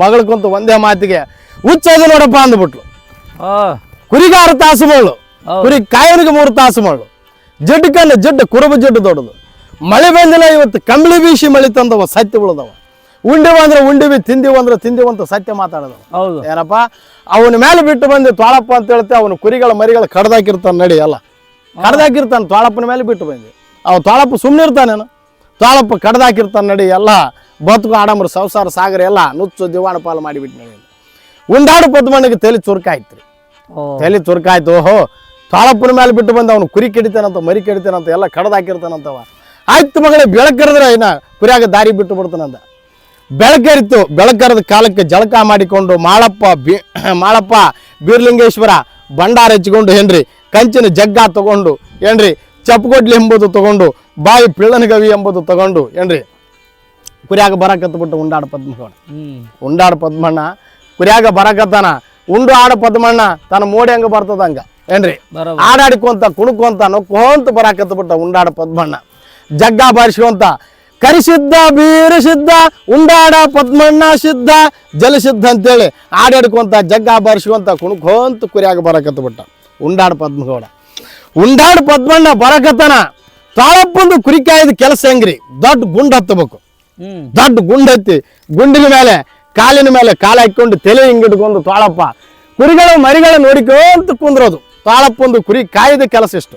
ಮಗಳು ಕುಂತು ಒಂದೇ ಮಾತಿಗೆ ಹುಚ್ಚದು ನೋಡಪ್ಪ ಅಂದ್ಬಿಟ್ಲು ಕುರಿಗೆ 6 ತಾಸು ಮಗಳು ಕುರಿ ಕಾಯನಿಗೆ 3 ತಾಸು ಮಗಳು ಜಡ್ಡು ಕುರುಬ ಜಡ್ಡು ದೊಡ್ಡದು ಮಳೆ ಬಂದಿಲ್ಲ ಇವತ್ತು ಕಂಬಳಿ ಬೀಸಿ ಮಳಿ ತಂದವ ಸತ್ಯ ಉಳಿದವ ಉಂಡಿವ ಅಂದ್ರೆ ಉಂಡಿವಿ ತಿಂದಿವ ಅಂದ್ರೆ ತಿಂದಿವಂತ ಸತ್ಯ ಮಾತಾಡದವ ಏನಪ್ಪ ಅವನ ಮೇಲೆ ಬಿಟ್ಟು ಬಂದು ತಾಳಪ್ಪ ಅಂತ ಹೇಳ್ತೆ ಅವನು ಕುರಿಗಳ ಮರಿಗಳ ಕಡ್ದಾಕಿರ್ತಾನೆ ನಡಿ ಎಲ್ಲ ಕಡ್ದಾಕಿರ್ತಾನೆ ತಾಳಪ್ಪನ ಮೇಲೆ ಬಿಟ್ಟು ಬಂದಿ ಅವ ತಾಳಪ್ಪ ಸುಮ್ಮನೆ ಇರ್ತಾನೇನು ತಾಳಪ್ಪ ಕಡ್ದಾಕಿರ್ತಾನೆ ನಡಿ ಎಲ್ಲ ಬದುಕು ಆಡಂಬ್ರ ಸಂಸಾರ ಸಾಗರ ಎಲ್ಲ ನುಚ್ಚು ದಿವಾಣ ಪಾಲು ಮಾಡಿಬಿಟ್ಟು ನಡಿ ಉಂಡಾಡು ಪದ್ಮಣ್ಣಗೆ ತಲೆ ಚುರುಕಾಯ್ತು ಓಹೋ ತಾಳಪ್ಪನ ಮೇಲೆ ಬಿಟ್ಟು ಬಂದು ಅವನು ಕುರಿ ಕೆಡಿತಾನಂತ ಮರಿ ಕೆಡಿತಾನಂತ ಎಲ್ಲ ಕಡ್ದಾಕಿರ್ತಾನಂತವ ಆಯ್ತು ಮಗಳೇ ಬೆಳಕರಿದ್ರೆ ಇನ್ನ ಕುರಿಯಾಗ ದಾರಿ ಬಿಟ್ಟು ಬಿಡ್ತಾನಂತ ಬೆಳಕರಿದ ಕಾಲಕ್ಕೆ ಜಳಕ ಮಾಡಿಕೊಂಡು ಮಾಳಪ್ಪ ಬೀರ್ಲಿಂಗೇಶ್ವರ ಭಂಡಾರ ಹಚ್ಚಿಕೊಂಡು ಏನ್ರಿ ಕಂಚಿನ ಜಗ್ಗ ತಗೊಂಡು ಏನ್ರಿ ಚಪ್ಪಗೊಡ್ಲಿ ಎಂಬುದು ತಗೊಂಡು ಬಾಯಿ ಪಿಳ್ಳನಗವಿ ಎಂಬುದು ತಗೊಂಡು ಏನ್ರಿ ಕುರಿಯಾಗ ಬರಕತ್ಬಿಟ್ಟು ಉಂಡಾಡ ಪದ್ಮಣ್ಣ ಕುರಿಯಾಗ ಬರಕತ್ತಾನ ಉಂಡು ಆಡ ಪದ್ಮಣ್ಣ ತನ್ನ ಮೋಡಿ ಹಂಗ ಬರ್ತದಂಗ ಏನ್ರಿ ಆಡಾಡಿಕೊಂತ ಕುಣುಕೊಂತ ನೊಕ್ಕೊಂತ ಬರಾಕತ್ಬಿಟ್ಟ ಉಂಡಾಡ ಪದ್ಮಣ್ಣ ಜಗ್ಗ ಬಾರಿಸ್ಕೊಂತ ಕರಿಸಿದ್ದ ಬೀರಸಿದ್ದ ಉಂಡಾಡ ಪದ್ಮಣ್ಣ ಸಿದ್ಧ ಜಲಸಿದ್ಧ ಅಂತೇಳಿ ಆಡಾಡ್ಕೊಂತ ಜಗ್ಗ ಬಾರಿಸ್ಕೊಂತ ಕುಣುಕೊಂತ ಕುರಿಯಾಗ ಬರಕತ್ಬಿಟ್ಟ ಉಂಡಾಡ ಪದ್ಮಣ್ಣ ಬರಕತ್ತನ ತಾಳಪ್ಪಂದು ಕುರಿ ಕಾಯ್ದ ಕೆಲಸ ಹೆಂಗ್ರಿ ದೊಡ್ಡ ಗುಂಡ್ ಹತ್ತಬೇಕು ದೊಡ್ಡ ಗುಂಡ್ ಹತ್ತಿ ಗುಂಡಿನ ಮೇಲೆ ಕಾಲಿನ ಮೇಲೆ ಕಾಲ ಹಾಕೊಂಡು ತಲೆ ಹಿಂಗಿಡ್ಕೊಂಡು ತಾಳಪ್ಪ ಕುರಿಗಳ ಮರಿಗಳ ನೋಡಿಕೊಂತ ಕುಂದ್ರೋದು ತಾಳಪ್ಪಂದು ಕುರಿ ಕಾಯ್ದ ಕೆಲಸ ಇಷ್ಟು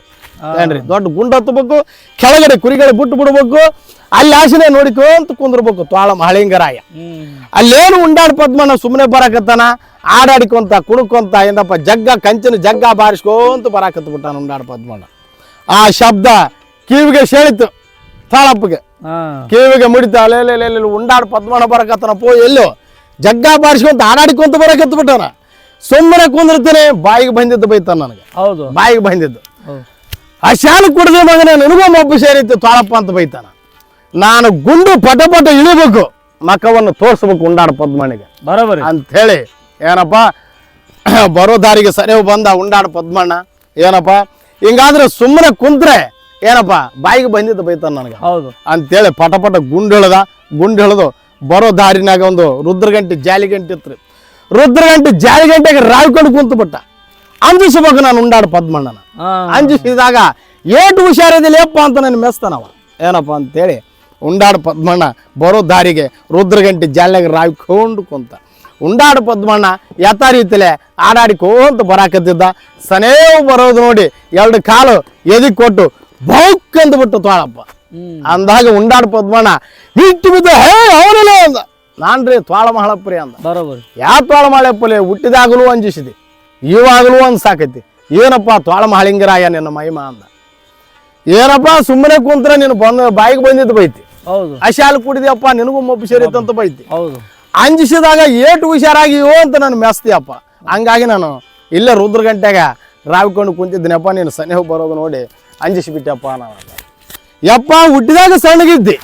ಏನ್ರಿ ದೊಡ್ಡ ಗುಂಡ್ ಹತ್ತಬೇಕು ಕೆಳಗಡೆ ಕುರಿಗಳ ಬಿಟ್ಟು ಬಿಡ್ಬೇಕು ಅಲ್ಲಿ ಆಸನೆ ನೋಡಿಕೊಂತ ಕುಂದಿರ್ಬೇಕು ತಾಳಮ್ಮ ಹಳಿಂಗರಾಯ ಅಲ್ಲೇನು ಉಂಡಾಡ ಪದ್ಮಣ್ಣ ಸುಮ್ಮನೆ ಬರಾಕತ್ತಾನ ಆಡಾಡಿಕೊಂತ ಕುಣಕೊಂತ ಏನಪ್ಪ ಕಂಚಿನ ಜಗ್ಗ ಬಾರಿಸ್ಕೊಂತ ಬರಾಕತ್ ಬಿಟ್ಟಾನ ಉಂಡಾಡ ಪದ್ಮಣ್ಣ ಆ ಶಬ್ದ ಕಿವಿಗೆ ಸೆಳಿತು ತಾಳಪ್ಪಗೆ ಕಿವಿಗೆ ಮುಡಿತ ಅಲ್ಲೇ ಉಂಡಾಡ ಪದ್ಮಣ್ಣ ಬರಕತ್ತನಪ್ಪೋ ಎಲ್ಲೋ ಜಗ್ಗ ಬಾರಿಸ್ಕೊಂತ ಆಡಾಡಿಕೊಂತ ಬರಕತ್ ಬಿಟ್ಟಾನ ಸುಮ್ಮನೆ ಕುಂದಿರ್ತಾನೆ ಬಾಯಿಗೆ ಬಂದಿದ್ದು ಬೈತಾನ ನನಗೆ ಬಾಯಿಗೆ ಬಂದಿದ್ದು ಆ ಶಾಲೆ ಕುಡಿದ ಮಗನ ನನಗೂ ಮಬ್ಬು ಸೇರಿತ್ತು ತಾಳಪ್ಪ ಅಂತ ಬೈತಾನ ನಾನು ಗುಂಡು ಪಟ ಇಳಿಬೇಕು ಮಕ್ಕವನ್ನು ತೋರಿಸ್ಬೇಕು ಉಂಡಾಡ ಪದ್ಮಣ್ಣಿಗೆ ಬರೋಬರಿ ಅಂತ ಹೇಳಿ ಏನಪ್ಪ ಬರೋ ದಾರಿಗೆ ಸರಿಯು ಬಂದ ಉಂಡಾಡ ಪದ್ಮಣ್ಣ ಏನಪ್ಪ ಹಿಂಗಾದ್ರೆ ಸುಮ್ಮನೆ ಕುಂತ್ರೆ ಏನಪ್ಪ ಬಾಯಿಗೆ ಬಂದಿದ್ದು ಬೈತಾನ ನನಗೆ ಹೌದು ಅಂತೇಳಿ ಪಟ ಪಟ ಗುಂಡು ಹಿಡಿದು ಬರೋ ದಾರಿನಾಗ ಒಂದು ರುದ್ರಗಂಟೆ ಜಾಲಿಗಂಟೆ ಇತ್ತು. ರುದ್ರಗಂಟೆ ಜಾಲಿಗಂಟೆಗೆ ರಾಯ್ಕೊಂಡು ಕುಂತು ಬಿಟ್ಟ. ಅಂಜಿಸ್ಬೇಕು ನಾನು ಉಂಡಾಡು ಪದ್ಮಣ್ಣನ. ಅಂಜಿಸಿದಾಗ ಏಟು ಹುಷಾರಿದಿಲ್ಲಪ್ಪ ಅಂತ ನಾನು ಮೆಸ್ತಾನವ. ಏನಪ್ಪ ಅಂತೇಳಿ ಉಂಡಾಡು ಪದ್ಮಣ್ಣ ಬರೋ ದಾರಿಗೆ ರುದ್ರಗಂಟೆ ಜಾಲಿನಾಗ ರಾಯ್ಕೊಂಡು ಕುಂತ. ಉಂಡಾಡು ಪದ್ಮಣ್ಣ ಯಥಾ ರೀತಿಲೆ ಆಡಾಡಿಕೋಂತ ಬರಾಕತ್ತಿದ್ದ. ಸನೇವು ಬರೋದು ನೋಡಿ ಎರಡು ಕಾಲು ಎದಿ ಕೊಟ್ಟು ಬೌಕ್ ಅಂದ್ಬಿಟ್ಟು ತ್ವಾಳಪ್ಪ. ಅಂದಾಗ ಉಂಡಾಡು ಪದ್ಮಣ್ಣ ಬಿಟ್ಟು ಬಿದ್ದು ಹೇ ಅವನಲ್ಲ ಅಂದ. ನಾನ್ರಿ ತ್ವಾಳ ಮಹಳಪ್ಪರಿ ಅಂದ. ಬರೋಬರಿ. ಯಾವ ತ್ವಾಳ ಮಹಳಪ್ಪಲಿ ಹುಟ್ಟಿದಾಗಲೂ ಅಂಜಿಸಿದೆ, ಇವಾಗಲೂ ಒಂದು ಸಾಕೈತಿ. ಏನಪ್ಪ ತ್ವಾಳ ಮಹಳಿಂಗರಾಯ ನಿನ್ನ ಮಹಿಮಾ ಅಂದ. ಏನಪ್ಪ ಸುಮ್ಮನೆ ಕುಂತ್ರ ನೀನು ಬಾಯಿಗೆ ಬಂದಿದ್ದು ಬೈತಿ, ಹೌದು ಅಶಾಲ್ ಕುಡಿದ್ಯಪ್ಪ ನಿನಗೂ ಮಬ್ಬು ಸೇರಿತ್ತಂತ ಬೈತಿ. ಹೌದು ಅಂಜಿಸಿದಾಗ ಏಟು ಹುಷಾರಾಗಿಯೋ ಅಂತ ನಾನು ಮೆಸ್ತೀಯಪ್ಪ. ಹಂಗಾಗಿ ನಾನು ಇಲ್ಲೇ ರುದ್ರಗಂಟೆಗ ರಾವಿಕೊಂಡು ಕುಂತಿದ್ದೀನಪ್ಪ. ನೀನು ಸನೇಹ ಬರೋದು ನೋಡಿ ಅಂಜಿಸಿಬಿಟ್ಟಪ್ಪ. ನಾನು ಯಪ್ಪ ಹುಟ್ಟಿದಾಗ ಸಣ್ಣಗಿದ್ದಿ,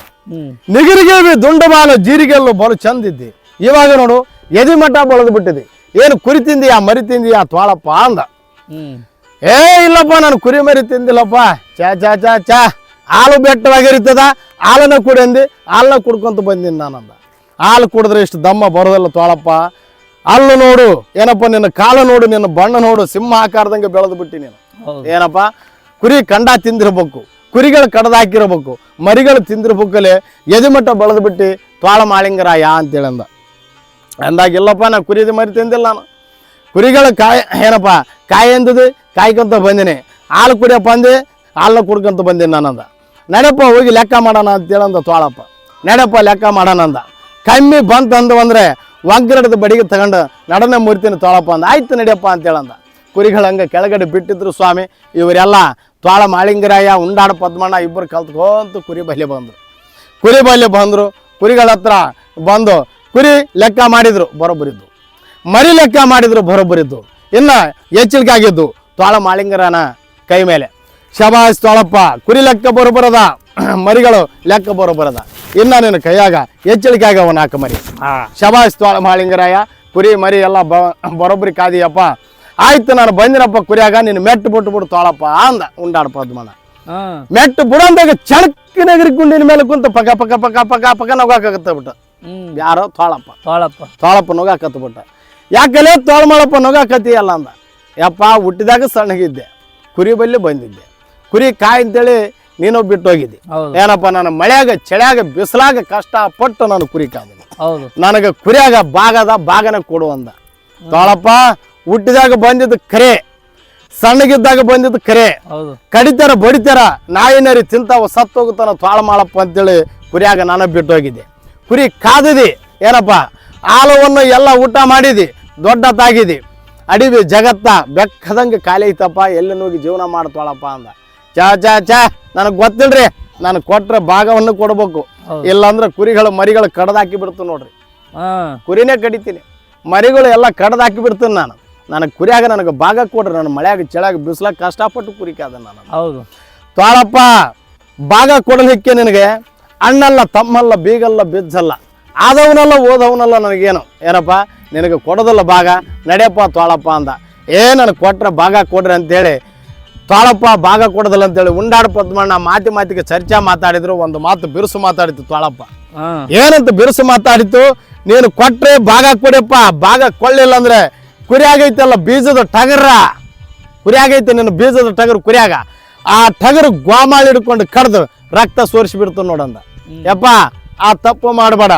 ನಿಗಿರಿಗೆ ದುಂಡಬಾಲು ಜೀರಿಗೆಲ್ಲು ಬಲು ಚಂದಿದ್ದಿ. ಇವಾಗ ನೋಡು ಎದಿ ಮಠ ಬಳದು ಬಿಟ್ಟಿದ್ದಿ. ಏನು ಕುರಿ ತಿಂದಿಯಾ ಮರಿ ತಿಂದಿಯಾ ತ್ವಾಳಪ್ಪ ಅಂದ. ಏ ಇಲ್ಲಪ್ಪ ನಾನು ಕುರಿ ಮರಿ ತಿಂದಿಲ್ಲಪ್ಪ. ಚಾ ಚಾ ಚಾ ಚಾ ಹಾಲು ಬೆಟ್ಟವಾಗಿರ್ತದ, ಹಾಲನ್ನ ಕುಡಿ ಅಂದಿ, ಹಾಲನ್ನ ಕುಡ್ಕೊಂತ ಬಂದೀನಿ ನಾನಂದ. ಹಾಲು ಕುಡಿದ್ರೆ ಇಷ್ಟು ದಮ್ಮ ಬರೋದಲ್ಲ ತ್ವಾಳಪ್ಪ. ಅಲ್ಲು ನೋಡು ಏನಪ್ಪ ನಿನ್ನ ಕಾಲು ನೋಡು, ನಿನ್ನ ಬಣ್ಣ ನೋಡು, ಸಿಂಹ ಆಕಾರದಂಗೆ ಬೆಳೆದು ಬಿಟ್ಟಿ ನೀನು. ಏನಪ್ಪ ಕುರಿ ಕಂಡ ತಿಂದಿರ್ಬೇಕು, ಕುರಿಗಳು ಕಡ್ದಾಕಿರ್ಬೇಕು, ಮರಿಗಳು ತಿಂದಿರ್ಬೇಕಲ್ಲಿ ಎದಿಮಟ್ಟ ಬೆಳೆದು ಬಿಟ್ಟು ತ್ವಾಳ ಮಾಳಿಂಗರಾಯ ಅಂತೇಳಿ ಅಂದ. ಅಂದಾಗ ಇಲ್ಲಪ್ಪ ನಾನು ಕುರಿದು ಮರಿ ತಿಂದಿಲ್ಲ. ನಾನು ಕುರಿಗಳು ಏನಪ್ಪ ಕಾಯಿ ಎಂದಿದ್ದು ಕಾಯ್ಕೊಂತ ಬಂದಿನಿ, ಹಾಲು ಕುಡಿಯಪ್ಪ ಅಂದೆ ಹಾಲನ್ನ ಕುಡ್ಕೊಂತ ಬಂದೀನಿ ನಾನಂದ. ನಡೆಯಪ್ಪ ಹೋಗಿ ಲೆಕ್ಕ ಮಾಡೋಣ ಅಂತೇಳಂದ ತ್ವಾಳಪ್ಪ. ನಡೆಯಪ್ಪ ಲೆಕ್ಕ ಮಾಡೋಣ ಅಂದ. ಕಮ್ಮಿ ಬಂತಂದು ಅಂದರೆ ಒಗ್ಗರಣದ ಬಡಿಗೆ ತಗೊಂಡು ನಡನೆ ಮುರಿತೀನಿ ತ್ವಾಳಪ್ಪ ಅಂದ. ಆಯ್ತು ನಡಿಯಪ್ಪ ಅಂತೇಳಂದ. ಕುರಿಗಳು ಹಂಗೆ ಕೆಳಗಡೆ ಬಿಟ್ಟಿದ್ರು ಸ್ವಾಮಿ. ಇವರೆಲ್ಲ ತ್ವಾಳ ಮಾಳಿಂಗರಾಯ ಉಂಡಾಡು ಪದ್ಮಣ್ಣ ಇಬ್ಬರು ಕಲ್ತ್ಕೊಂತ ಕುರಿ ಬಲ್ಲೆ ಬಂದರು. ಕುರಿಗಳ ಹತ್ರ ಬಂದು ಕುರಿ ಲೆಕ್ಕ ಮಾಡಿದ್ರು ಬರೋಬ್ಬರಿದ್ದು, ಮರಿ ಲೆಕ್ಕ ಮಾಡಿದ್ರು ಬರೋಬ್ಬರಿದ್ದು. ಇನ್ನು ಹೆಚ್ಚಿಗೆ ಆಗಿದ್ದು ತ್ವಾಳ ಮಾಳಿಂಗರನ ಕೈ ಮೇಲೆ. ಶಬಾಸ್ ತ್ವಾಳಪ್ಪ, ಕುರಿ ಲೆಕ್ಕ ಬರೋಬರದ, ಮರಿಗಳು ಲೆಕ್ಕ ಬರೋಬರದ. ಇನ್ನ ನಿನ್ನ ಕೈಯಾಗ ಹೆಚ್ಚಳಿಕೆ ಆಗ್ಯಾವ 4 ಮರಿ. ಶಬಾಸ್ ತ್ವಾಳ ಮಾಳಿಂಗರಾಯ, ಕುರಿ ಮರಿ ಎಲ್ಲ ಬರೋಬ್ಬರಿ ಕಾದಿಯಪ್ಪ. ಆಯ್ತು ನಾನು ಬಂದಿನಪ್ಪ ಕುರಿಯಾಗ, ನೀನು ಮೆಟ್ಟು ಬಿಟ್ಟು ತ್ವಾಳಪ್ಪ ಅಂದ ಉಂಡಾಡು ಪದ್ಮಣ್ಣ. ಮೆಟ್ಟು ಬಿಡಂದಾಗ ಚಳಕಿನಗರಿ ಗುಂಡಿನ ಮೇಲೆ ಕುಂತ ಪಕ ಪಕ ಪಕ ಪಕ ಪಕ ನಗಾಕತ್ತ ಬಿಟ್ಟ. ಯಾರೋ ತ್ವಾಳಪ್ಪ ನಗಾಕತ್ತ ಬಿಟ್ಟ. ಯಾಕಲೇ ತ್ವಾಳ ಮಾಡಪ್ಪ ನಗಾಕತ್ತೀಯಲ್ಲ ಅಂದ. ಯಪ್ಪ ಹುಟ್ಟಿದಾಗ ಸಣ್ಣಗಿದ್ದೆ, ಕುರಿ ಬಲ್ಲಿ ಬಂದಿದ್ದೆ, ಕುರಿ ಕಾಯಿ ಅಂತೇಳಿ ನೀನು ಬಿಟ್ಟು ಹೋಗಿದ್ದಿ. ಏನಪ್ಪ ನಾನು ಮಳೆಯಾಗ ಚಳಿಯಾಗ ಬಿಸಿಲಾಗ ಕಷ್ಟಪಟ್ಟು ನಾನು ಕುರಿ ಕಾದಿನಿ. ನನಗೆ ಕುರಿಯಾಗ ಭಾಗನ ಕೊಡು ಅಂದ. ತ್ವಾಳಪ್ಪ ಹುಟ್ಟಿದಾಗ ಬಂದಿದ್ದು ಖರೆ, ಸಣ್ಣಗಿದ್ದಾಗ ಬಂದಿದ್ದು ಖರೆ. ಕಡಿತಾರ ಬಡಿತಾರ ನಾಯಿನರಿ ತಿಂತಾವ ಸತ್ತು ಹೋಗುತ್ತಾನ ತ್ವಾಳ ಮಾಡಪ್ಪ ಅಂತೇಳಿ ಕುರಿಯಾಗ ನಾನು ಬಿಟ್ಟು ಹೋಗಿದ್ದೆ. ಕುರಿ ಕಾದಿದಿ, ಏನಪ್ಪ ಹಾಲವನ್ನು ಎಲ್ಲ ಊಟ ಮಾಡಿದಿ, ದೊಡ್ಡ ತಾಗಿದಿ, ಅಡಿವಿ ಜಗತ್ತ ಬೆಕ್ಕದಂಗೆ ಖಾಲಿ ಐತಪ್ಪ, ಎಲ್ಲಿ ಹೋಗಿ ಜೀವನ ಮಾಡ್ತಾಳಪ್ಪ ಅಂದ. ಚಾ ಚಾ ಚಾ ನನಗೆ ಗೊತ್ತಿಲ್ರಿ, ನಾನು ಕೊಟ್ರೆ ಭಾಗವನ್ನು ಕೊಡ್ಬೇಕು, ಇಲ್ಲಾಂದ್ರೆ ಕುರಿಗಳು ಮರಿಗಳು ಕಡ್ದಾಕಿ ಬಿಡ್ತು ನೋಡ್ರಿ. ಕುರಿನೇ ಕಡಿತೀನಿ, ಮರಿಗಳು ಎಲ್ಲ ಕಡ್ದಾಕಿ ಬಿಡ್ತೀನಿ ನಾನು. ನನಗೆ ಕುರಿಯಾಗ ನನಗೆ ಭಾಗ ಕೊಡ್ರಿ, ನಾನು ಮಳೆಯಾಗ ಚಳಿಯಾಗ ಬಿಸಿಲಾಗ ಕಷ್ಟಪಟ್ಟು ಕುರಿ ಕಾದ ನಾನು. ಹೌದು ತ್ವಾಳಪ್ಪ, ಭಾಗ ಕೊಡಲಿಕ್ಕೆ ನಿನಗೆ ಅಣ್ಣಲ್ಲ ತಮ್ಮಲ್ಲ ಬೀಗಲ್ಲ ಬಿಜ್ಜಲ್ಲ, ಆದವನಲ್ಲ ಓದವನಲ್ಲ, ನನಗೇನು ಏನಪ್ಪ ನಿನಗೆ ಕೊಡೋದಲ್ಲ ಭಾಗ, ನಡೆಯಪ್ಪ ತ್ವಾಳಪ್ಪ ಅಂದ. ನನಗೆ ಕೊಟ್ರೆ ಭಾಗ ಕೊಡ್ರಿ ಅಂತೇಳಿ ತ್ವಾಳಪ್ಪ ಭಾಗ ಕೊಡೋದಲ್ಲ ಅಂತೇಳಿ ಉಂಡಾಡು ಪದ್ಮಣ್ಣ ಮಾತಿಗೆ ಚರ್ಚೆ ಮಾತಾಡಿದ್ರು. ಒಂದು ಮಾತು ಬಿರುಸು ಮಾತಾಡಿತ್ತು ತ್ವಾಳಪ್ಪ. ಏನಂತ ಬಿರುಸು ಮಾತಾಡಿತ್ತು, ನೀನು ಕೊಟ್ರೆ ಭಾಗ ಕೊಡಪ್ಪ, ಭಾಗ ಕೊಳ್ಳಿಲ್ಲ ಅಂದ್ರೆ ಕುರಿ ಆಗೈತಲ್ಲ ಬೀಜದ ಟಗರ, ಕುರಿ ಆಗೈತೆ ನಿನ್ನ ಬೀಜದ ಟಗರು ಕುರಿಯಾಗ, ಆ ಟಗರು ಗ್ವಾಮಾಳಿ ಹಿಡ್ಕೊಂಡು ಕಡ್ದು ರಕ್ತ ಸೋರಿಸಿ ಬಿಡ್ತು ನೋಡಂದ. ಯಪ್ಪ ಆ ತಪ್ಪು ಮಾಡಬೇಡ,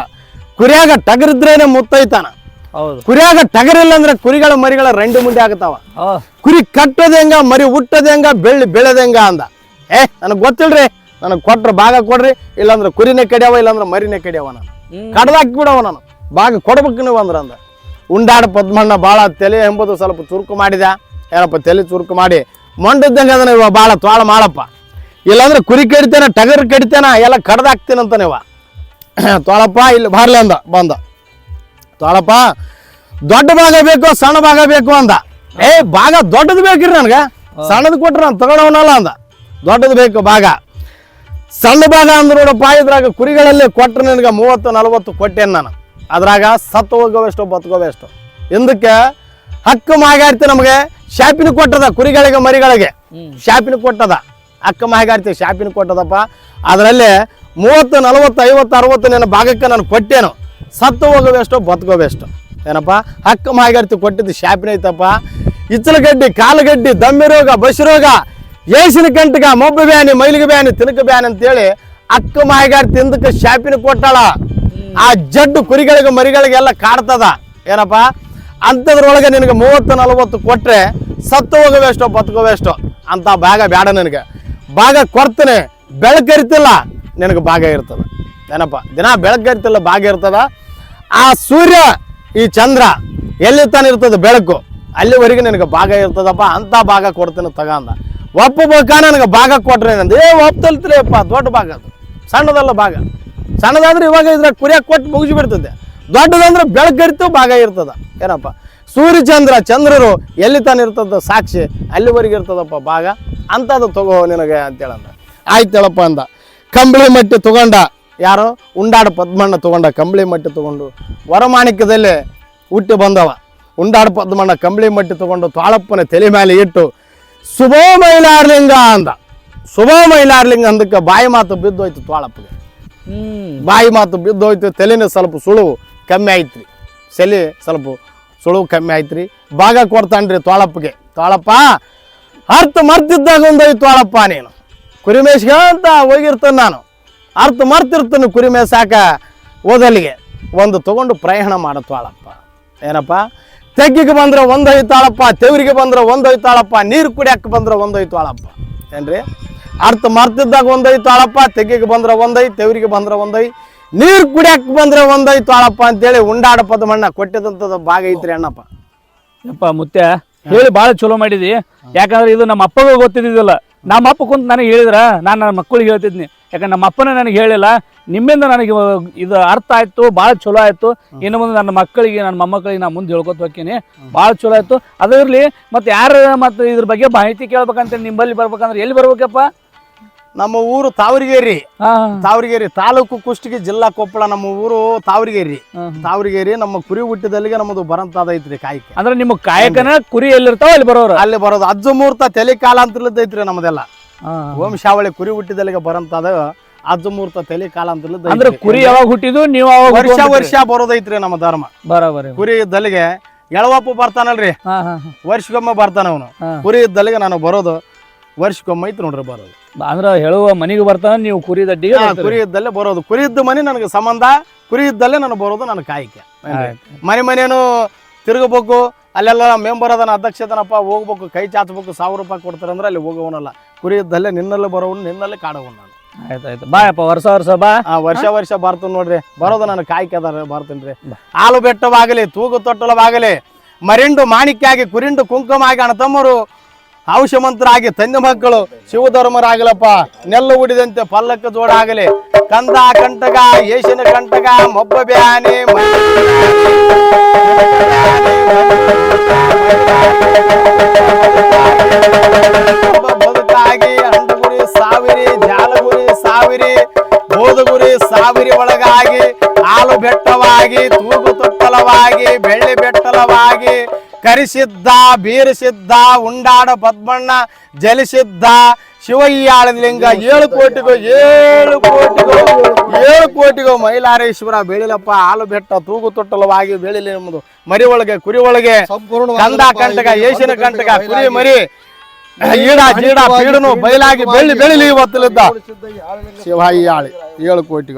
ಕುರಿಯಾಗ ಟಗರಿದ್ರೇನೆ ಮುತ್ತೈತಾನ, ಕುರಿಯಾಗ ಟಗರಿಲ್ಲ ಅಂದ್ರೆ ಕುರಿಗಳ ಮರಿಗಳ ರಂಡಿ ಮುಂದೆ ಆಗತಾವ. ಕುರಿ ಕಟ್ಟೋದ ಹೆಂಗ, ಮರಿ ಹುಟ್ಟೋದ ಹೆಂಗ, ಬೆಳೆದ ಹೆಂಗ ಅಂದ. ನನಗೆ ಗೊತ್ತಿಲ್ರಿ, ನನಗೆ ಕೊಟ್ರೆ ಭಾಗ ಕೊಡ್ರಿ, ಇಲ್ಲಾಂದ್ರೆ ಕುರಿನೇ ಕಡಿಯವ, ಇಲ್ಲಾಂದ್ರೆ ಮರಿನೇ ಕಡಿಯವ, ನಾನು ಕಡ್ದಾಕಿ ಬಿಡವ, ನಾನು ಭಾಗ ಕೊಡ್ಬೇಕು ನೀವು ಅಂದ್ರ ಅಂದ. ಉಂಡಾಡು ಪದ್ಮಣ್ಣ ಭಾಳ ತಲೆ ಎಂಬುದು ಸ್ವಲ್ಪ ಚುರುಕು ಮಾಡಿದ. ಏನಪ್ಪ ತಲೆ ಚುರುಕು ಮಾಡಿ ಮೊಂಡಿದ್ದಂಗೆ ಅದನ್ನ ಇವ ಭಾಳ ತ್ವಾಳ ಮಾಡಪ್ಪ, ಇಲ್ಲಾಂದ್ರೆ ಕುರಿ ಕಡಿತೇನ ಟಗರ್ ಕಡಿತೇನ ಎಲ್ಲ ಕಡ್ದಾಕ್ತೇನಂತ ನೀವ. ತ್ವಾಳಪ್ಪ ಇಲ್ಲಿ ಬಾರ್ಲಿ ಅಂದ. ಬಂದ ತ್ವಾಳಪ್ಪ, ದೊಡ್ಡ ಭಾಗ ಬೇಕು ಸಣ್ಣ ಭಾಗ ಬೇಕು ಅಂದ. ಭಾಗ ದೊಡ್ಡದು ಬೇಕ್ರಿ ನನಗೆ, ಸಣ್ಣದು ಕೊಟ್ರೆ ನಾನು ತಗೊಳವನಲ್ಲ ಅಂದ. ದೊಡ್ಡದು ಬೇಕು ಭಾಗ. ಸಣ್ಣ ಭಾಗ ಅಂದ್ರೆ ನೋಡಪ್ಪ, ಇದ್ರಾಗ ಕುರಿಗಳಲ್ಲಿ ಕೊಟ್ರೆ ನಿನಗೆ 30-40 ಕೊಟ್ಟೇನು ನಾನು. ಅದ್ರಾಗ ಸತ್ತು ಹೋಗೋವೆಷ್ಟು ಬದುಕೋವೆಷ್ಟು. ಹಿಂದಕ್ಕೆ ಹಕ್ಕು ಮಾಗಾಡ್ತಿ ನಮಗೆ ಶಾಪಿನ ಕೊಟ್ಟದ, ಕುರಿಗಳಿಗೆ ಮರಿಗಳಿಗೆ ಶಾಪಿನ ಕೊಟ್ಟದ. ಅಕ್ಕ ಮಾಹಿಗಾರ್ತಿ ಶಾಪಿನ ಕೊಟ್ಟದಪ್ಪ. ಅದರಲ್ಲಿ 30, 40, 50, 60 ನನ್ನ ಭಾಗಕ್ಕೆ ನಾನು ಕೊಟ್ಟೇನು. ಸತ್ತು ಹೋಗೋವೆಷ್ಟು ಬದುಕೋವೆಷ್ಟು ಏನಪ್ಪ. ಅಕ್ಕ ಮಾಹಿಗಾರ್ತಿ ಕೊಟ್ಟಿದ್ದು ಶಾಪಿನ ಐತಪ್ಪ. ಇಚ್ಚಲಗಡ್ಡಿ, ಕಾಲುಗಡ್ಡಿ, ದಮ್ಮಿ ರೋಗ, ಬಸ್ ರೋಗ, ಏಸಿನ ಕಂಟಕ, ಮೊಬ್ಬು ಬ್ಯಾನಿ, ಮೈಲಿಗೆ ಬ್ಯಾನಿ, ತಿನಕ ಬ್ಯಾನಿ ಅಂತೇಳಿ ಅಕ್ಕ ಮಾಹಿಗಾರ್ತಿ ಹಿಂದಕ್ಕೆ ಶಾಪಿನ ಕೊಟ್ಟಾಳ. ಆ ಜಡ್ಡು ಕುರಿಗಳಿಗೆ ಮರಿಗಳಿಗೆಲ್ಲ ಕಾಡ್ತದ ಏನಪ್ಪ. ಅಂಥದ್ರೊಳಗೆ ನಿನಗೆ 30, 40 ಕೊಟ್ಟರೆ ಸತ್ತು ಹೋಗೋವೆಷ್ಟೋ ಬದುಕೋವೆಷ್ಟೋ ಅಂತ ಭಾಗ ಬೇಡ ನನಗೆ. ಭಾಗ ಕೊಡ್ತೇನೆ, ಬೆಳಕರಿತಿಲ್ಲ ನಿನಗೆ ಭಾಗ ಇರ್ತದ ಏನಪ್ಪ. ದಿನ ಬೆಳಕರಿತಿಲ್ಲ ಭಾಗ ಇರ್ತದ. ಆ ಸೂರ್ಯ ಈ ಚಂದ್ರ ಎಲ್ಲಿ ತಾನು ಇರ್ತದೆ ಬೆಳಕು ಅಲ್ಲಿವರೆಗೆ ನಿನಗೆ ಭಾಗ ಇರ್ತದಪ್ಪ. ಅಂಥ ಭಾಗ ಕೊಡ್ತೇನೆ ತಗಂದ. ಒಪ್ಪಬೇಕ ನನಗೆ ಭಾಗ ಕೊಟ್ರೆ ನಂದು ಒಪ್ತಲ್ತಿರಪ್ಪ. ದೊಡ್ಡ ಭಾಗ ಅದು, ಸಣ್ಣದಲ್ಲ ಭಾಗ. ಸಣ್ಣದಾದ್ರೆ ಇವಾಗ ಇದ್ರಾಗ ಕುರಿಯಾಗ ಕೊಟ್ಟು ಮುಗಿಸಿ ಬಿಡ್ತದೆ. ದೊಡ್ಡದಂದ್ರೆ ಬೆಳಕರಿತು ಭಾಗ ಇರ್ತದ ಏನಪ್ಪ. ಸೂರ್ಯ ಚಂದ್ರರು ಎಲ್ಲಿ ತಾನು ಇರ್ತದ ಸಾಕ್ಷಿ ಅಲ್ಲಿವರೆಗೆ ಇರ್ತದಪ್ಪ ಭಾಗ. ಅಂಥದ್ದು ತಗೋ ನಿನಗೆ ಅಂತೇಳಂದ. ಆಯ್ತೇಳಪ್ಪ ಅಂದ. ಕಂಬಳಿ ಮಟ್ಟಿ ತಗೊಂಡ ಯಾರು ಉಂಡಾಡ ಪದ್ಮಣ್ಣ ತಗೊಂಡ. ಕಂಬಳಿ ಮಟ್ಟಿ ತಗೊಂಡು ವರಮಾಣಿಕ್ಯದಲ್ಲಿ ಹುಟ್ಟಿ ಬಂದವ. ಉಂಡಾಡ ಪದ್ಮಣ್ಣ ಕಂಬಳಿ ಮಟ್ಟಿ ತಗೊಂಡು ತಾಳಪ್ಪನ ತಲೆ ಮೇಲೆ ಇಟ್ಟು ಶುಭೋ ಮೈಲಾರ್ಲಿಂಗ ಅಂದ. ಶುಭೋ ಮೈಲಾರ್ಲಿಂಗ ಅಂದಕ್ಕೆ ಬಾಯಿ ಮಾತು ಬಿದ್ದೋಯ್ತು ತಾಳಪ್ಪಗೆ. ಬಾಯಿ ಮಾತು ಬಿದ್ದೋಯ್ತು. ತಲೆನೇ ಸ್ವಲ್ಪ ಸುಳುವು ಕಮ್ಮಿ ಆಯ್ತು ರೀ. ಸೆಲೆ ಸ್ವಲ್ಪ ಸುಳುವು ಕಮ್ಮಿ ಆಯ್ತು ರೀ. ಭಾಗ ಕೊಡ್ತಾನ್ರಿ ತಾಳಪ್ಪಗೆ. ತಾಳಪ್ಪ ಅರ್ಥ ಮರ್ತಿದ್ದಾಗ ಒಂದೈತು ತಾಳಪ್ಪ ನೀನು ಕುರಿಮೇಶ್ಗೆ ಅಂತ ಹೋಗಿರ್ತಾನೆ. ನಾನು ಅರ್ಥ ಮರ್ತಿರ್ತಾನೆ ಕುರಿ ಮೇಸಾಕ ಓದಲಿಗೆ. ಒಂದು ತಗೊಂಡು ಪ್ರಯಾಣ ಮಾಡ ತಾಳಪ್ಪ ಏನಪ್ಪ. ತೆಗ್ಗಿಗೆ ಬಂದ್ರೆ ಒಂದೈತಾಳಪ್ಪ, ತೆವರಿಗೆ ಬಂದ್ರೆ ಒಂದೈತಾಳಪ್ಪ, ನೀರು ಕುಡಿಯಕ್ಕೆ ಬಂದ್ರೆ ಒಂದೈತಾಳಪ್ಪ ಏನ್ರಿ. ಅರ್ಥ ಮರ್ತಿದ್ದಾಗ ಒಂದೈತಾಳಪ್ಪ, ತೆಗ್ಗಿಗೆ ಬಂದ್ರೆ ಒಂದೈ, ತೆವರಿಗೆ ಬಂದ್ರೆ ಒಂದೈ, ನೀರು ಕುಡಿಯಕ್ಕೆ ಬಂದ್ರೆ ಒಂದೈತಾಳಪ್ಪ ಅಂತೇಳಿ ಉಂಡಾಡ ಪದ್ಮಣ್ಣ ಕೊಟ್ಟಿದಂಥದ್ದು ಭಾಗ ಐತ್ರಿ ಅಣ್ಣಪ್ಪ. ಯಪ್ಪ ಮುತ್ಯ ಹೇಳಿ ಭಾಳ ಚಲೋ ಮಾಡಿದಿ. ಯಾಕಂದ್ರೆ ಇದು ನಮ್ಮ ಅಪ್ಪಗೂ ಗೊತ್ತಿದ್ದಿಲ್ಲ. ನಮ್ಮ ಅಪ್ಪ ಕುಂತ ನನಗೆ ಹೇಳಿದ್ರ ನಾನು ನನ್ನ ಮಕ್ಕಳಿಗೆ ಹೇಳ್ತಿದ್ನಿ. ಯಾಕಂದ್ರೆ ನಮ್ಮ ಅಪ್ಪನೇ ನನಗೆ ಹೇಳಿಲ್ಲ. ನಿಮ್ಮಿಂದ ನನಗೆ ಇದು ಅರ್ಥ ಆಯ್ತು, ಭಾಳ ಚಲೋ ಆಯ್ತು. ಇನ್ನು ಮುಂದೆ ನನ್ನ ಮಕ್ಕಳಿಗೆ, ನನ್ನ ಮೊಮ್ಮಕ್ಕಳಿಗೆ ನಾ ಮುಂದೆ ಹೇಳ್ಕೊತ ಹೋಗ್ತೀನಿ. ಭಾಳ ಚಲೋ ಆಯ್ತು. ಅದಿರಲಿ, ಮತ್ತೆ ಯಾರು ಮತ್ತೆ ಇದ್ರ ಬಗ್ಗೆ ಮಾಹಿತಿ ಕೇಳ್ಬೇಕಂತ ನಿಂಬಲ್ಲಿ ಬರ್ಬೇಕಂದ್ರೆ ಎಲ್ಲಿ ಬರ್ಬೇಕಪ್ಪ? ನಮ್ಮ ಊರು ತಾವರಿಗೇರಿ. ತಾವರಿಗೇರಿ ತಾಲೂಕು ಕುಷ್ಟಗಿ, ಜಿಲ್ಲಾ ಕೊಪ್ಪಳ. ನಮ್ಮ ಊರು ತಾವರಿಗೇರಿ. ತಾವರಿಗೇರಿ ನಮ್ಮ ಕುರಿ ಹುಟ್ಟಿದಲ್ಲಿಗೆ ನಮ್ಮದು ಬರಂತದ ಐತ್ರಿ ಕಾಯಕ. ಅಂದ್ರೆ ನಿಮ್ಮ ಕಾಯಕನ ಕುರಿ ಎಲ್ಲಿರ್ತಾವ ಅಲ್ಲಿ ಬರೋರು. ಅಲ್ಲಿ ಬರೋದು ಅಜ್ಜ ಮುಹೂರ್ತ ತಲೆ ಕಾಲ ಅಂತ ಐತ್ರಿ ನಮ್ಮದೆಲ್ಲ. ವಂಶಾವಳಿ ಕುರಿ ಹುಟ್ಟಿದಲ್ಲಿಗೆ ಬರಂತದ ಅಜ್ಜ ಮುಹೂರ್ತ ತಲೆ ಕಾಲ ಅಂತ. ಅಂದ್ರೆ ಕುರಿ ಯಾವಾಗ ಹುಟ್ಟಿದ್ದು ನೀವು ವರ್ಷ ಬರೋದೈತ್ರಿ ನಮ್ಮ ಧರ್ಮ. ಬರೋಬರಿ. ಕುರಿ ಇದ್ದಲ್ಲಿಗೆ ಎಳವಪ್ಪ ಬರ್ತಾನಲ್ರಿ, ವರ್ಷಕ್ಕೊಮ್ಮೆ ಬರ್ತಾನ ಅವನು. ಕುರಿ ಇದ್ದಲ್ಲಿಗೆ ನಾನು ಬರೋದು ವರ್ಷಕ್ಕೊಮ್ಮೆ ಐತಿ ನೋಡ್ರಿ ಬರೋದು. ಅಂದ್ರೆ ಹೇಳುವ ಮನೆಗೆ ಬರ್ತಾನ, ನೀವು ಕುರಿ ದಡ್ಡಿಗೆ ಕುರಿ ಇದ್ದಲ್ಲೇ ಬರೋದು. ಕುರಿ ಇದ್ದ ಮನೆ ನನಗೆ ಸಂಬಂಧ. ಕುರಿ ಇದ್ದಲ್ಲೇ ನಾನು ಬರೋದು ನನ್ನ ಕಾಯಿಕೆ. ಮನೇನು ತಿರುಗಬೇಕು. ಅಲ್ಲೆಲ್ಲ ಮೆಂಬರ್ ಅದನ್ನ ಅಧ್ಯಕ್ಷತನಪ್ಪ ಹೋಗ್ಬೇಕು, ಕೈ ಚಾಚಬೇಕು, 1000 ರೂಪಾಯಿ ಕೊಡ್ತಾರೆ ಅಂದ್ರೆ ಅಲ್ಲಿ ಹೋಗೋವನಲ್ಲ. ಕುರಿ ಇದ್ದಲ್ಲೇ ನಿನ್ನಲ್ಲೇ ಬರೋನು, ನಿನ್ನಲ್ಲೇ ಕಾಡೋನು ನಾನು. ಆಯ್ತಾಯ್ತು ಬಾಯಪ್ಪ. ವರ್ಷ ಬಾ. ವರ್ಷ ಬರ್ತೀನಿ ನೋಡ್ರಿ. ಬರೋದು ನನ್ನ ಕಾಯ್ಕೆ ಅದಾರ ಬರ್ತೀನಿ. ಹಾಲು ಬೆಟ್ಟವಾಗಲಿ, ತೂಗು ತೊಟ್ಟಲವಾಗಲಿ, ಮರಿಂಡು ಮಾಣಿಕ್ಯಾಗಿ, ಕುರಿಂಡು ಕುಂಕುಮ ಆಗಿ, ಅಣ್ಣತಮ್ಮರು ಔಷಮಂತರಾಗಿ, ತಂದೆ ಮಕ್ಕಳು ಶಿವಧರ್ಮರಾಗಲಪ್ಪ. ನೆಲ್ಲು ಉಡಿದಂತೆ ಪಲ್ಲಕ್ಕ ಜೋಡಾಗಲಿ, ಕಂದ ಕಂಟಕ, ಏಷಿನ ಕಂಟಕ, ಮೊಬ್ಬ ಬ್ಯಾನಿ, ಬದುಕಾಗಿ, ಅಂಡಗುರಿ ಸಾವಿರಿ, ಜಾಲಗುರಿ ಸಾವಿರಿ, ಬೋಧಗುರಿ ಸಾವಿರಿ ಒಳಗಾಗಿ, ಹಾಲು ಬೆಟ್ಟವಾಗಿ, ತೂಗು ತೊಟ್ಟಲವಾಗಿ, ಬೆಳ್ಳಿ ಬೆಟ್ಟಲವಾಗಿ, ಕರಿಸಿದ್ದ, ಬೀರಿಸಿದ್ದ, ಉಂಡಾಡ ಪದ್ಮಣ್ಣ ಜಲಿಸಿದ್ದ ಶಿವಯ್ಯಾಳಲಿಂಗ 7 ಕೋಟಿಗೋ ಮೈಲಾರೇಶ್ವರ ಬೆಳಿಲಪ್ಪ. ಹಾಲು ಬೆಟ್ಟ ತೂಗು ತೊಟ್ಟಲವಾಗಿ ಬೆಳಿಲಿ ನಮ್ಮದು. ಮರಿ ಒಳಗೆ, ಕುರಿ ಒಳಗೆ, ಕಂದ ಕಂಟಕ, ಏಷಿನ ಕಂಟಕ, ಕುರಿ ಮರಿ, ಈಡ ಜೀಡ ಪೀಡನು ಬಯಲಾಗಿ ಬೆಳಿಲಿ ಇವತ್ತಲಿದ್ದ ಶಿವಯ್ಯಾಳಿ 7 ಕೋಟಿಗೋ.